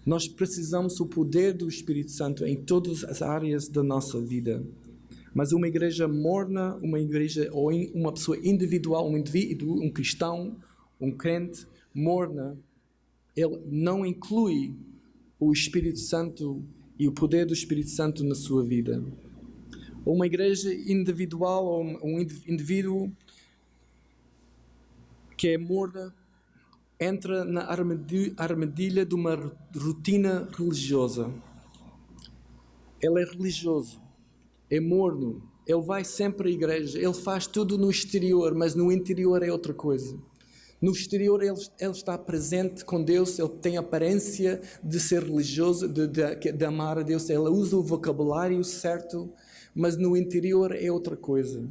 Nós precisamos do poder do Espírito Santo em todas as áreas da nossa vida. Mas uma igreja morna, ou uma pessoa individual, um cristão, um crente morna, ele não inclui o Espírito Santo e o poder do Espírito Santo na sua vida. Uma igreja individual, ou um indivíduo que é morna, entra na armadilha de uma rotina religiosa. Ele é religioso, é morno, ele vai sempre à igreja, ele faz tudo no exterior, mas no interior é outra coisa. No exterior ele está presente com Deus, ele tem a aparência de ser religioso, de amar a Deus, ele usa o vocabulário certo, mas no interior é outra coisa.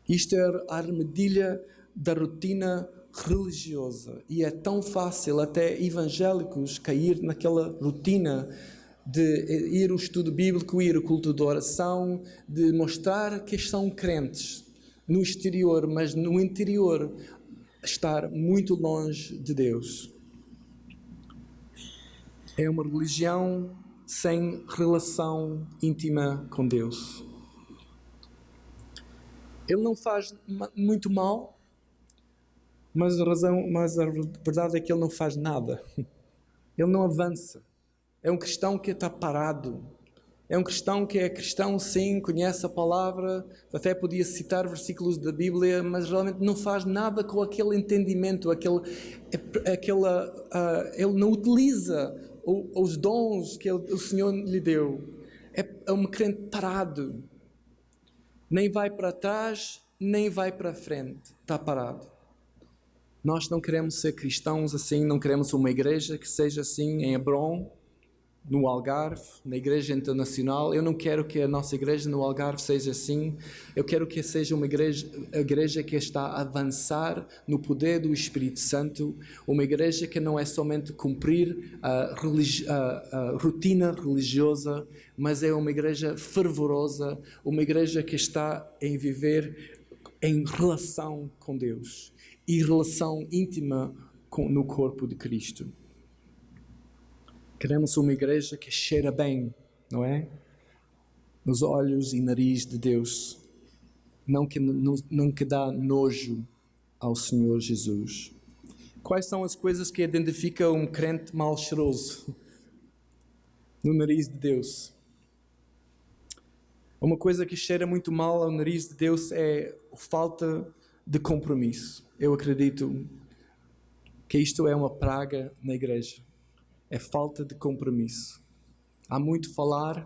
Isto é a armadilha da rotina religiosa, e é tão fácil até evangélicos cair naquela rotina de ir ao estudo bíblico, ir ao culto de oração, de mostrar que são crentes no exterior, mas no interior estar muito longe de Deus. É uma religião sem relação íntima com Deus. Ele não faz muito mal, mas a verdade é que ele não faz nada. Ele não avança. É um cristão que está parado. É um cristão que é cristão, sim, conhece a palavra, até podia citar versículos da Bíblia, mas realmente não faz nada com aquele entendimento, ele não utiliza os dons que o Senhor lhe deu. É um crente parado. Nem vai para trás, nem vai para frente. Está parado. Nós não queremos ser cristãos assim, não queremos uma igreja que seja assim em Hebron, no Algarve, na Igreja Internacional. Eu não quero que a nossa igreja no Algarve seja assim. Eu quero que seja uma igreja que está a avançar no poder do Espírito Santo, uma igreja que não é somente cumprir a rotina religiosa, mas é uma igreja fervorosa, uma igreja que está em viver em relação com Deus e relação íntima no corpo de Cristo. Queremos uma igreja que cheira bem, não é? Nos olhos e nariz de Deus. Não que dá nojo ao Senhor Jesus. Quais são as coisas que identificam um crente mal cheiroso no nariz de Deus? Uma coisa que cheira muito mal ao nariz de Deus é a falta de compromisso. Eu acredito que isto é uma praga na igreja. É falta de compromisso. Há muito falar,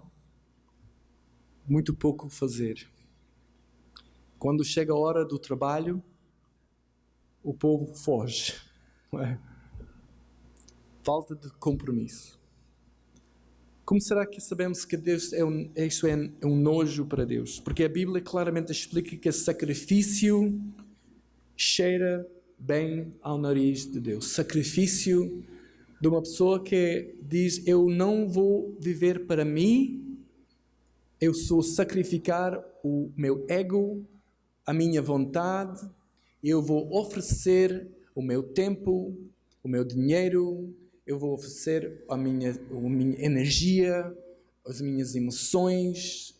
muito pouco fazer. Quando chega a hora do trabalho, o povo foge. Não é? Falta de compromisso. Como será que sabemos que Deus isso é um nojo para Deus? Porque a Bíblia claramente explica que sacrifício cheira bem ao nariz de Deus. Sacrifício de uma pessoa que diz: eu não vou viver para mim, eu sou sacrificar o meu ego, a minha vontade, eu vou oferecer o meu tempo, o meu dinheiro, eu vou oferecer a minha energia, as minhas emoções,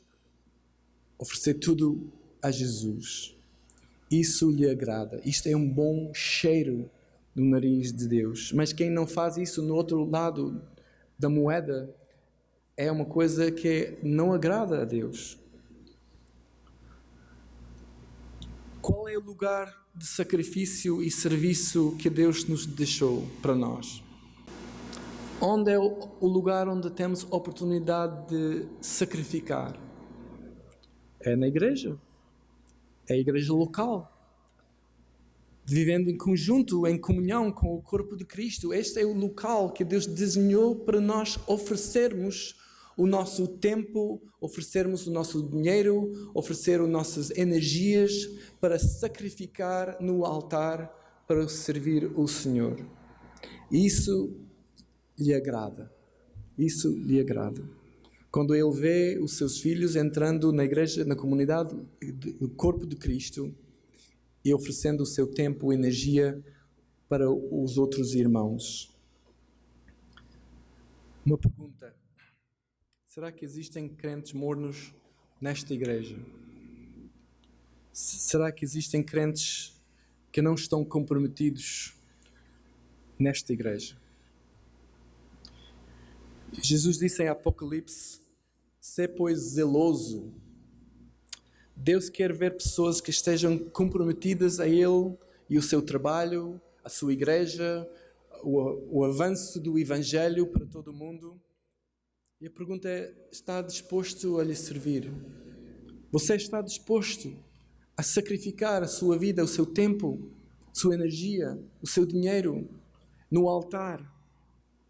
oferecer tudo a Jesus. Isso lhe agrada. Isto é um bom cheiro no nariz de Deus. Mas quem não faz isso no outro lado da moeda é uma coisa que não agrada a Deus. Qual é o lugar de sacrifício e serviço que Deus nos deixou para nós? Onde é o lugar onde temos oportunidade de sacrificar? É na igreja. É a igreja local. Vivendo em conjunto, em comunhão com o corpo de Cristo. Este é o local que Deus desenhou para nós oferecermos o nosso tempo, oferecermos o nosso dinheiro, oferecer as nossas energias para sacrificar no altar para servir o Senhor. Isso lhe agrada. Isso lhe agrada. Quando ele vê os seus filhos entrando na igreja, na comunidade, do corpo de Cristo, e oferecendo o seu tempo e energia para os outros irmãos. Uma pergunta: será que existem crentes mornos nesta igreja? Será que existem crentes que não estão comprometidos nesta igreja? Jesus disse em Apocalipse: "Sê, pois, zeloso." Deus quer ver pessoas que estejam comprometidas a Ele e o seu trabalho, a sua igreja, o avanço do Evangelho para todo o mundo. E a pergunta é: está disposto a lhe servir? Você está disposto a sacrificar a sua vida, o seu tempo, a sua energia, o seu dinheiro no altar?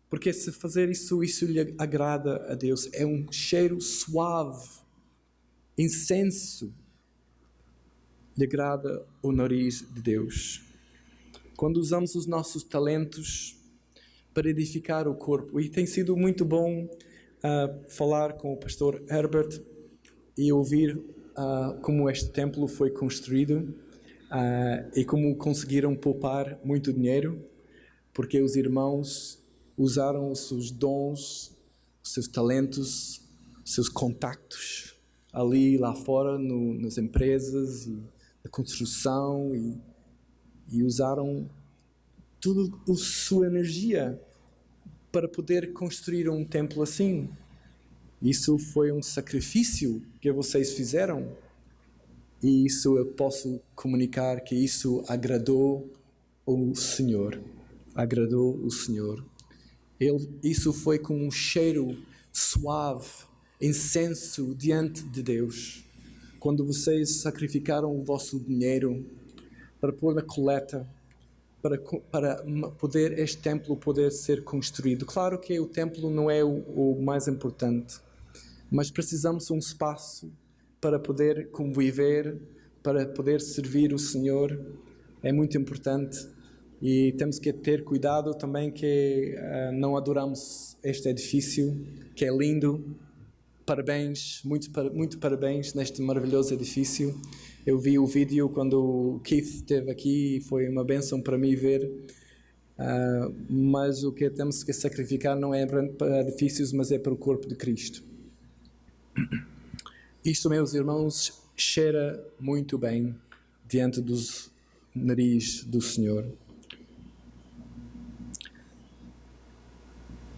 Porque se fazer isso lhe agrada a Deus. É um cheiro suave, incenso, lhe agrada o nariz de Deus. Quando usamos os nossos talentos para edificar o corpo, e tem sido muito bom falar com o pastor Herbert e ouvir como este templo foi construído e como conseguiram poupar muito dinheiro, porque os irmãos usaram os seus dons, os seus talentos, os seus contactos ali lá fora nas empresas e na construção e usaram toda a sua energia para poder construir um templo assim. Isso foi um sacrifício que vocês fizeram, e isso eu posso comunicar que isso agradou o Senhor. Agradou o Senhor. Isso foi como um cheiro suave, incenso diante de Deus. Quando vocês sacrificaram o vosso dinheiro para pôr na coleta, para poder este templo poder ser construído. Claro que o templo não é o mais importante, mas precisamos de um espaço para poder conviver, para poder servir o Senhor. É muito importante e temos que ter cuidado também que não adoramos este edifício, que é lindo. Parabéns, muito parabéns neste maravilhoso edifício. Eu vi o vídeo quando o Keith esteve aqui e foi uma bênção para mim ver. Mas o que temos que sacrificar não é para edifícios, mas é para o corpo de Cristo. Isto, meus irmãos, cheira muito bem diante dos nariz do Senhor.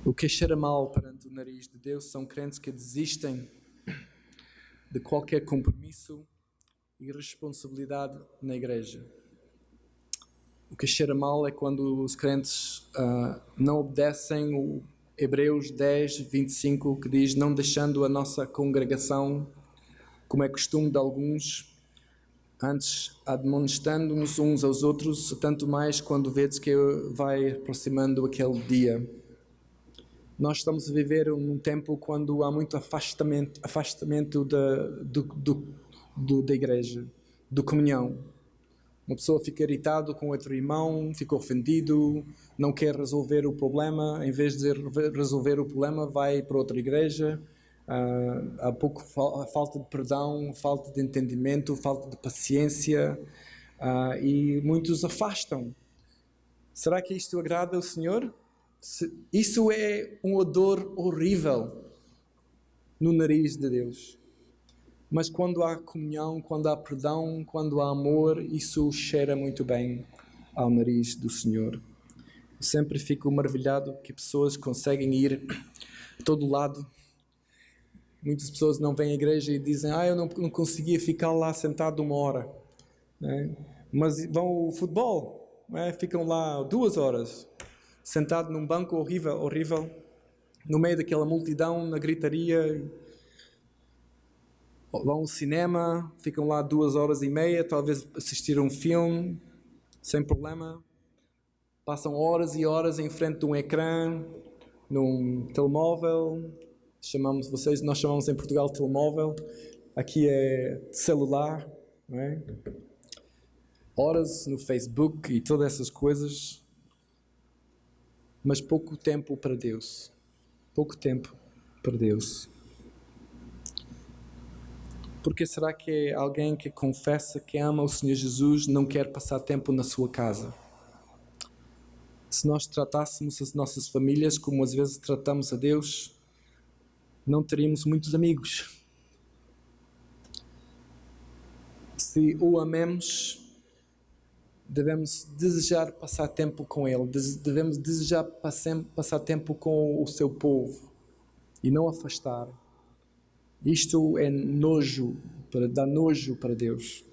O que cheira mal perante o nariz de Deus são crentes que desistem de qualquer compromisso e responsabilidade na igreja. O que cheira mal é quando os crentes não obedecem o Hebreus 10, 25, que diz: não deixando a nossa congregação, como é costume de alguns, antes admoestando-nos uns aos outros, tanto mais quando vedes que vai aproximando aquele dia. Nós estamos a viver num tempo quando há muito afastamento da igreja, da comunhão. Uma pessoa fica irritado com outro irmão, fica ofendido, não quer resolver o problema. Em vez de resolver o problema, vai para outra igreja. Há pouco falta de perdão, falta de entendimento, falta de paciência, e muitos afastam. Será que isto agrada ao Senhor? Isso é um odor horrível no nariz de Deus. Mas quando há comunhão, quando há perdão, quando há amor, isso cheira muito bem ao nariz do Senhor. Eu sempre fico maravilhado que pessoas conseguem ir a todo lado. Muitas pessoas não vêm à igreja e dizem: eu não conseguia ficar lá sentado 1 hora. Mas vão ao futebol, ficam lá 2 horas. Sentado num banco horrível, no meio daquela multidão, na gritaria. Vão ao cinema, ficam lá 2h30, talvez assistir a um filme, sem problema. Passam horas e horas em frente de um ecrã, num telemóvel. Nós chamamos em Portugal de telemóvel, aqui é celular, não é? Horas no Facebook e todas essas coisas. mas pouco tempo para Deus. Pouco tempo para Deus. Porque será que alguém que confessa que ama o Senhor Jesus não quer passar tempo na sua casa? Se nós tratássemos as nossas famílias como às vezes tratamos a Deus, não teríamos muitos amigos. Se o amemos, devemos desejar passar tempo com Ele, devemos desejar passar tempo com o seu povo e não afastar. Isto é nojo, dá nojo para Deus.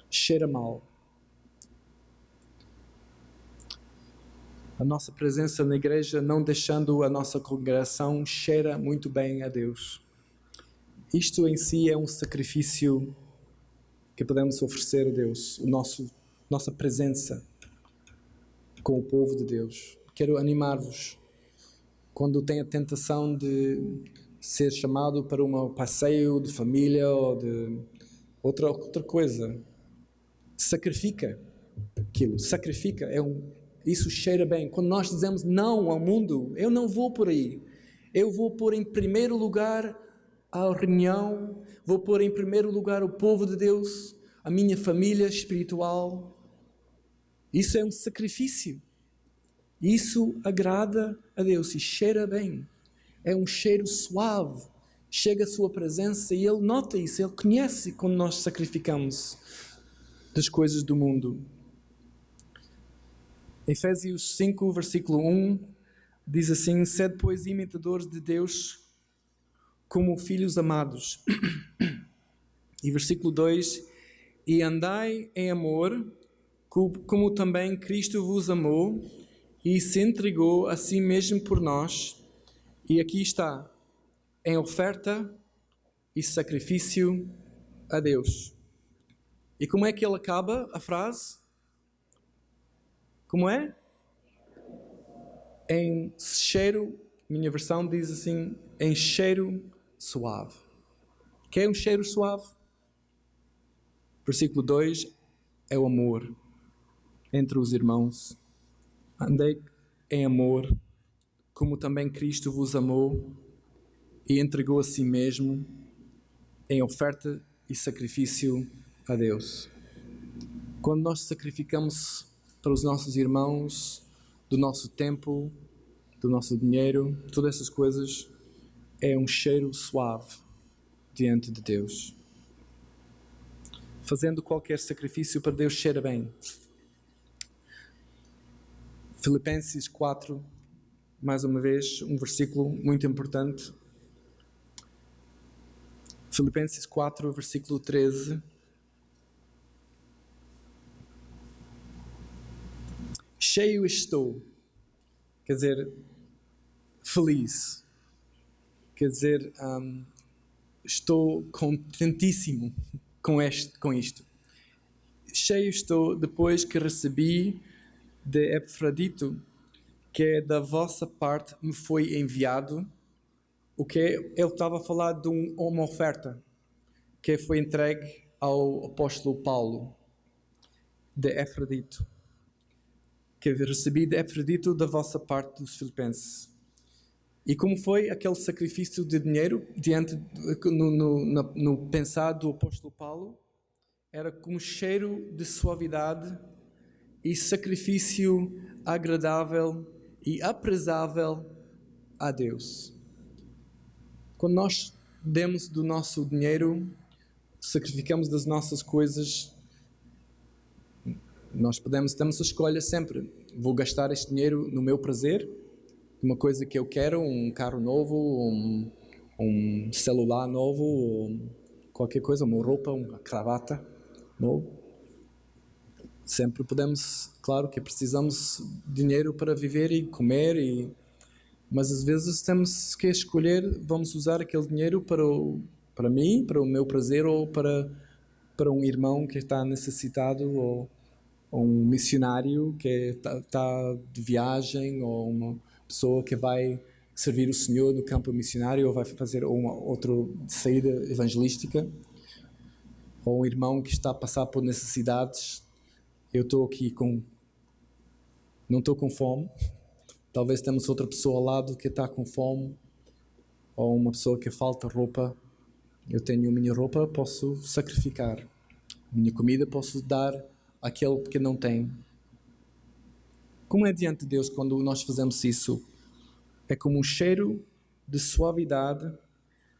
Cheira mal. A nossa presença na igreja, não deixando a nossa congregação, cheira muito bem a Deus. Isto em si é um sacrifício que podemos oferecer a Deus, nossa presença com o povo de Deus. Quero animar-vos, quando tem a tentação de ser chamado para um passeio de família ou de outra coisa, sacrifica aquilo, sacrifica, isso cheira bem. Quando nós dizemos não ao mundo, eu não vou por aí, eu vou pôr em primeiro lugar a reunião, vou pôr em primeiro lugar o povo de Deus, a minha família espiritual. Isso é um sacrifício. Isso agrada a Deus e cheira bem. É um cheiro suave. Chega a sua presença e Ele nota isso, Ele conhece quando nós sacrificamos das coisas do mundo. Efésios 5, versículo 1, diz assim: sede, pois, imitadores de Deus como filhos amados. E versículo 2, e andai em amor, como também Cristo vos amou e se entregou a si mesmo por nós. E aqui está, em oferta e sacrifício a Deus. E como é que ele acaba a frase? Como é? Em cheiro, minha versão diz assim, em cheiro suave. O que é um cheiro suave? Versículo 2, é o amor entre os irmãos. Andei em amor, como também Cristo vos amou e entregou a si mesmo em oferta e sacrifício a Deus. Quando nós sacrificamos para os nossos irmãos, do nosso tempo, do nosso dinheiro, todas essas coisas, é um cheiro suave diante de Deus. Fazendo qualquer sacrifício para Deus cheira bem. Filipenses 4, mais uma vez, um versículo muito importante. Filipenses 4, versículo 13. Cheio estou, quer dizer, feliz, quer dizer, estou contentíssimo com isto. Cheio estou depois que recebi de Epafrodito, que da vossa parte me foi enviado, o que ele estava a falar de uma oferta que foi entregue ao apóstolo Paulo, de Epafrodito, que recebi de Epafrodito da vossa parte dos filipenses. E como foi aquele sacrifício de dinheiro no pensar do apóstolo Paulo? Era como cheiro de suavidade e sacrifício agradável e aprezável a Deus. Quando nós demos do nosso dinheiro, sacrificamos das nossas coisas, nós temos a escolha sempre. Vou gastar este dinheiro no meu prazer, uma coisa que eu quero, um carro novo, um celular novo, ou qualquer coisa, uma roupa, uma gravata novo. Sempre podemos, claro que precisamos de dinheiro para viver e comer, mas às vezes temos que escolher, vamos usar aquele dinheiro para mim, para o meu prazer, ou para um irmão que está necessitado, ou um missionário que está de viagem, ou uma pessoa que vai servir o Senhor no campo missionário, ou vai fazer outra saída evangelística, ou um irmão que está a passar por necessidades. Eu estou aqui não estou com fome, Talvez temos outra pessoa ao lado que está com fome, ou uma pessoa que falta roupa. Eu tenho a minha roupa, posso sacrificar. A minha comida posso dar àquele que não tem. Como é diante de Deus quando nós fazemos isso? É como um cheiro de suavidade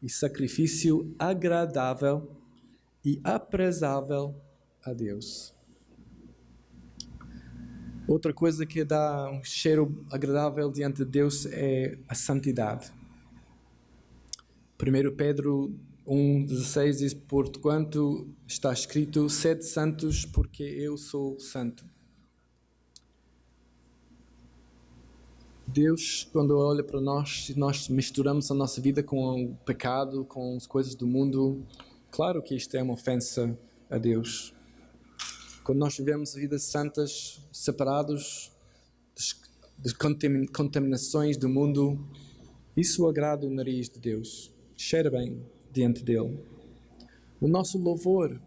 e sacrifício agradável e aprezável a Deus. Outra coisa que dá um cheiro agradável diante de Deus é a santidade. 1 Pedro 1,16 diz: porquanto está escrito, sede santos porque eu sou santo. Deus, quando olha para nós, se nós misturamos a nossa vida com o pecado, com as coisas do mundo, claro que isto é uma ofensa a Deus. Quando nós vivemos vidas santas, separados das contaminações do mundo, isso agrada o nariz de Deus, cheira bem diante dele. O nosso louvor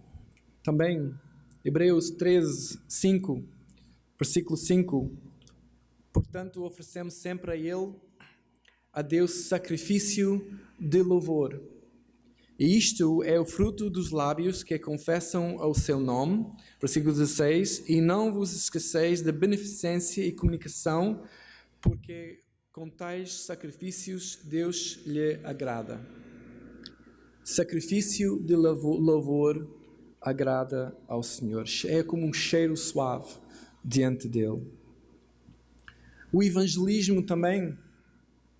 também, Hebreus 13, 5, versículo 5, portanto oferecemos sempre a Deus sacrifício de louvor. E isto é o fruto dos lábios que confessam ao seu nome, versículo 16, e não vos esqueceis da beneficência e comunicação, porque com tais sacrifícios Deus lhe agrada. Sacrifício de louvor agrada ao Senhor. É como um cheiro suave diante dele. O evangelismo também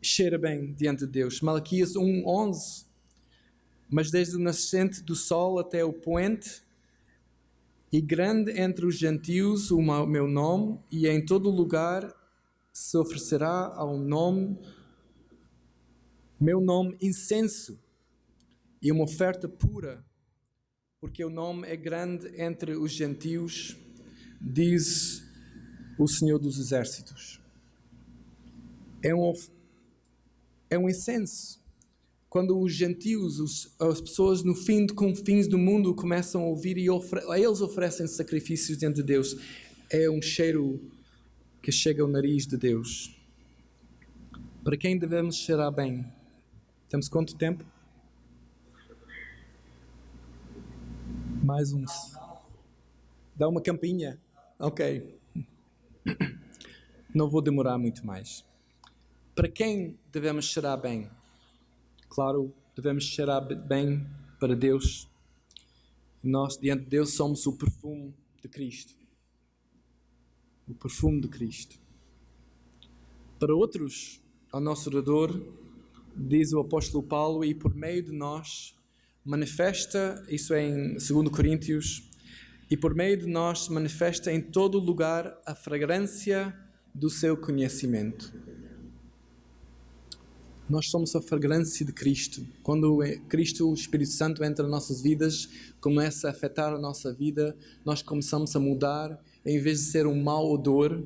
cheira bem diante de Deus. Malaquias 1:11. Mas desde o nascente do sol até o poente, e grande entre os gentios o meu nome, e em todo lugar se oferecerá ao meu nome incenso e uma oferta pura, porque o nome é grande entre os gentios, diz o Senhor dos Exércitos. É um incenso. Quando os gentios, as pessoas no fim de confins do mundo começam a ouvir e eles oferecem sacrifícios diante de Deus, é um cheiro que chega ao nariz de Deus. Para quem devemos cheirar bem? Temos quanto tempo? Mais uns. Dá uma campinha? Ok. Não vou demorar muito mais. Para quem devemos cheirar bem? Claro, devemos cheirar bem para Deus. Nós, diante de Deus, somos o perfume de Cristo. O perfume de Cristo. Para outros, ao nosso redor, diz o apóstolo Paulo, e por meio de nós manifesta, isso é em 2 Coríntios, e por meio de nós manifesta em todo lugar a fragrância do seu conhecimento. Nós somos a fragrância de Cristo. Quando Cristo, o Espírito Santo, entra nas nossas vidas, começa a afetar a nossa vida, nós começamos a mudar. Em vez de ser um mau odor,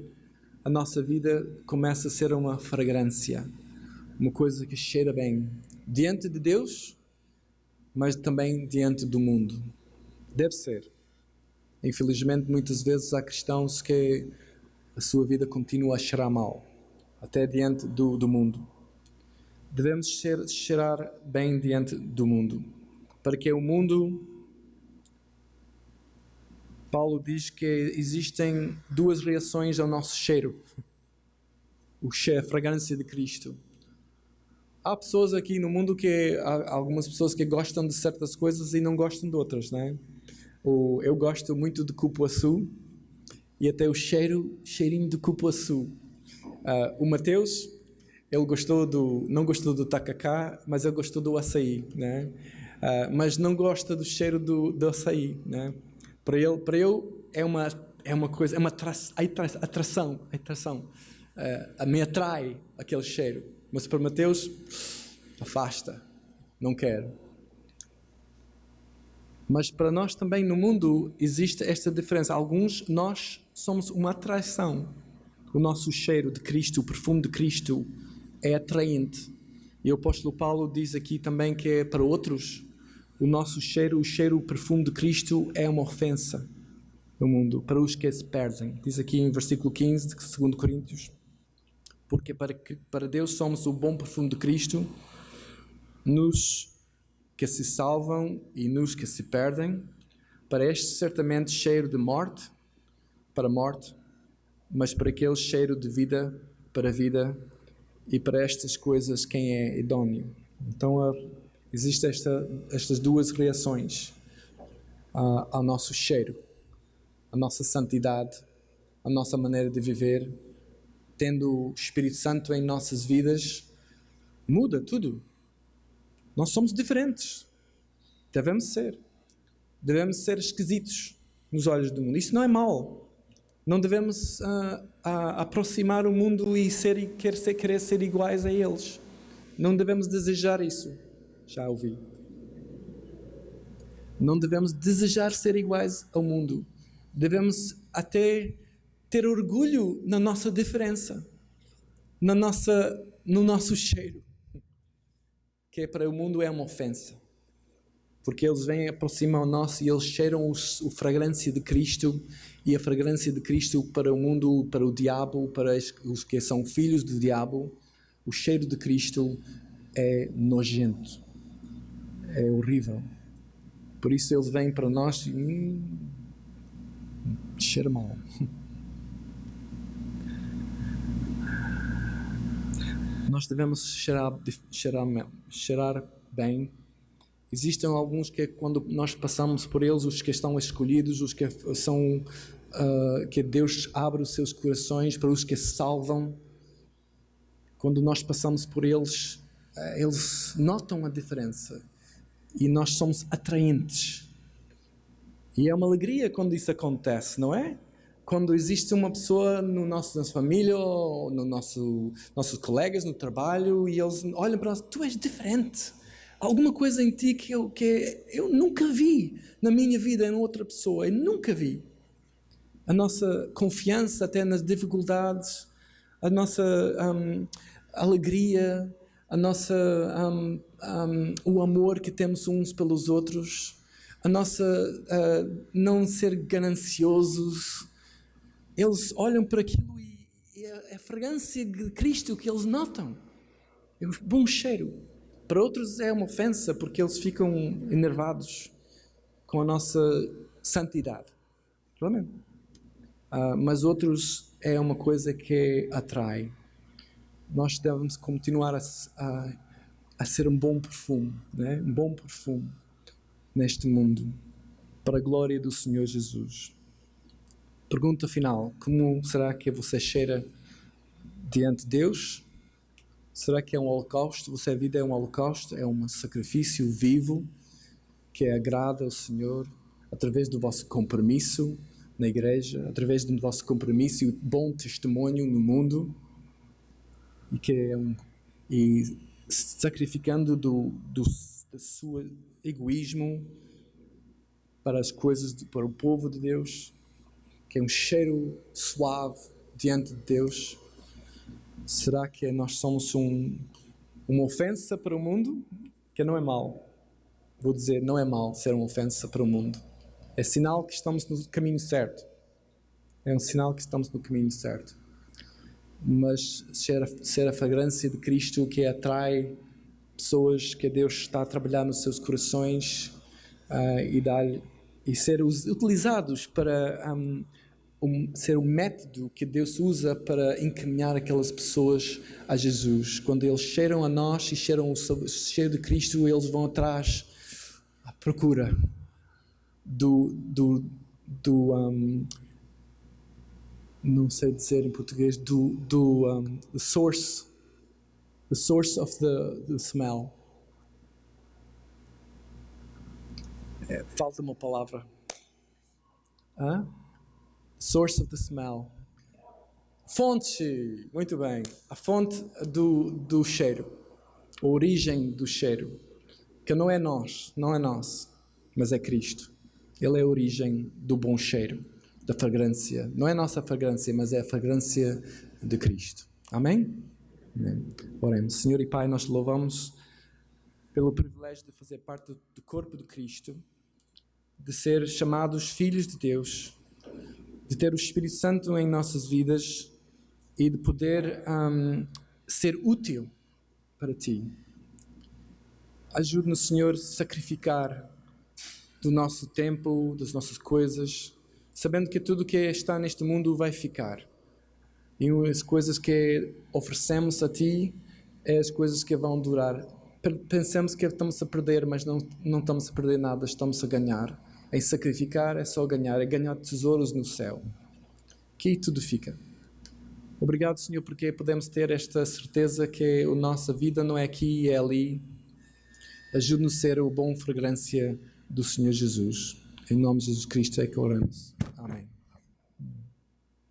a nossa vida começa a ser uma fragrância. Uma coisa que cheira bem. Diante de Deus, mas também diante do mundo. Deve ser. Infelizmente, muitas vezes há cristãos que a sua vida continua a cheirar mal. Até diante do mundo. Devemos cheirar bem diante do mundo, para que o mundo, Paulo diz que existem duas reações ao nosso cheiro, o cheiro, a fragrância de Cristo. Há pessoas aqui no mundo há algumas pessoas que gostam de certas coisas e não gostam de outras, não é? Eu gosto muito de cupuaçu e até o cheirinho de cupuaçu. O Mateus, ele não gostou do tacacá, mas ele gostou do açaí, né? Mas não gosta do cheiro do açaí, né? Para ele é uma coisa, é uma atração. Me atrai aquele cheiro, mas para Mateus afasta, não quer. Mas para nós também no mundo existe esta diferença. Nós somos uma atração. O nosso cheiro de Cristo, o perfume de Cristo é atraente. E o apóstolo Paulo diz aqui também que para outros o nosso cheiro, o perfume de Cristo é uma ofensa no mundo, para os que se perdem. Diz aqui em versículo 15 de 2 Coríntios. Porque para Deus somos o bom perfume de Cristo, nos que se salvam e nos que se perdem. Para este certamente cheiro de morte, para a morte, mas para aquele cheiro de vida, para a vida, e para estas coisas quem é idóneo. Então existem estas duas reações ao nosso cheiro, à nossa santidade, à nossa maneira de viver. Tendo o Espírito Santo em nossas vidas, muda tudo. Nós somos diferentes. Devemos ser esquisitos nos olhos do mundo. Isso não é mau. Não devemos aproximar o mundo e querer ser iguais a eles. Não devemos desejar isso. Já ouvi. Não devemos desejar ser iguais ao mundo. Devemos até ter orgulho na nossa diferença, no nosso cheiro, que para o mundo é uma ofensa. Porque eles vêm, aproximam nós e eles cheiram a fragrância de Cristo, e a fragrância de Cristo para o mundo, para o diabo, para os que são filhos do diabo, o cheiro de Cristo é nojento, é horrível. Por isso eles vêm para nós e cheira mal. Nós devemos cheirar bem. Existem alguns que quando nós passamos por eles, os que estão escolhidos, os que são que Deus abre os seus corações para os que salvam. Quando nós passamos por eles, eles notam a diferença e nós somos atraentes. E é uma alegria quando isso acontece, não é? Quando existe uma pessoa nossa família ou no nossos colegas no trabalho e eles olham para nós, tu és diferente. Alguma coisa em ti que eu nunca vi na minha vida em outra pessoa, eu nunca vi. A nossa confiança até nas dificuldades, a nossa alegria, o amor que temos uns pelos outros, a nossa não ser gananciosos. Eles olham para aquilo e a fragrância de Cristo que eles notam, é um bom cheiro. Para outros é uma ofensa porque eles ficam enervados com a nossa santidade. Realmente. Mas outros é uma coisa que atrai. Nós devemos continuar a ser um bom perfume, né? Um bom perfume neste mundo, para a glória do Senhor Jesus. Pergunta final: como será que você cheira diante de Deus? Será que é um holocausto? Vossa vida é um holocausto? É um sacrifício vivo que agrada ao Senhor através do vosso compromisso na igreja, através do vosso compromisso e bom testemunho no mundo, e sacrificando do seu egoísmo para as coisas, para o povo de Deus, que é um cheiro suave diante de Deus. Será que nós somos uma ofensa para o mundo? Que não é mau. Vou dizer, não é mau ser uma ofensa para o mundo. É sinal que estamos no caminho certo. É um sinal que estamos no caminho certo. Mas ser a fragrância de Cristo que atrai pessoas que Deus está a trabalhar nos seus corações e ser utilizados para ser o método que Deus usa para encaminhar aquelas pessoas a Jesus. Quando eles cheiram a nós e cheiram o cheiro de Cristo, eles vão atrás à procura não sei dizer em português, the source of the smell. Falta uma palavra. Source of the smell. Fonte, muito bem. A fonte do cheiro. A origem do cheiro. Que não é nós, mas é Cristo. Ele é a origem do bom cheiro, da fragrância. Não é a nossa fragrância, mas é a fragrância de Cristo. Amém? Amém. Oremos. Senhor e Pai, nós te louvamos pelo privilégio de fazer parte do corpo de Cristo, de ser chamados filhos de Deus, de ter o Espírito Santo em nossas vidas e de poder ser útil para ti. Ajude-nos, Senhor, a sacrificar do nosso tempo, das nossas coisas, sabendo que tudo que está neste mundo vai ficar. E as coisas que oferecemos a Ti é as coisas que vão durar. Pensamos que estamos a perder, mas não estamos a perder nada, estamos a ganhar. Em sacrificar é só ganhar, é ganhar tesouros no céu. Que tudo fica. Obrigado, Senhor, porque podemos ter esta certeza que a nossa vida não é aqui, é ali. Ajude-nos a ser a boa fragrância do Senhor Jesus. Em nome de Jesus Cristo é que oramos. Amém.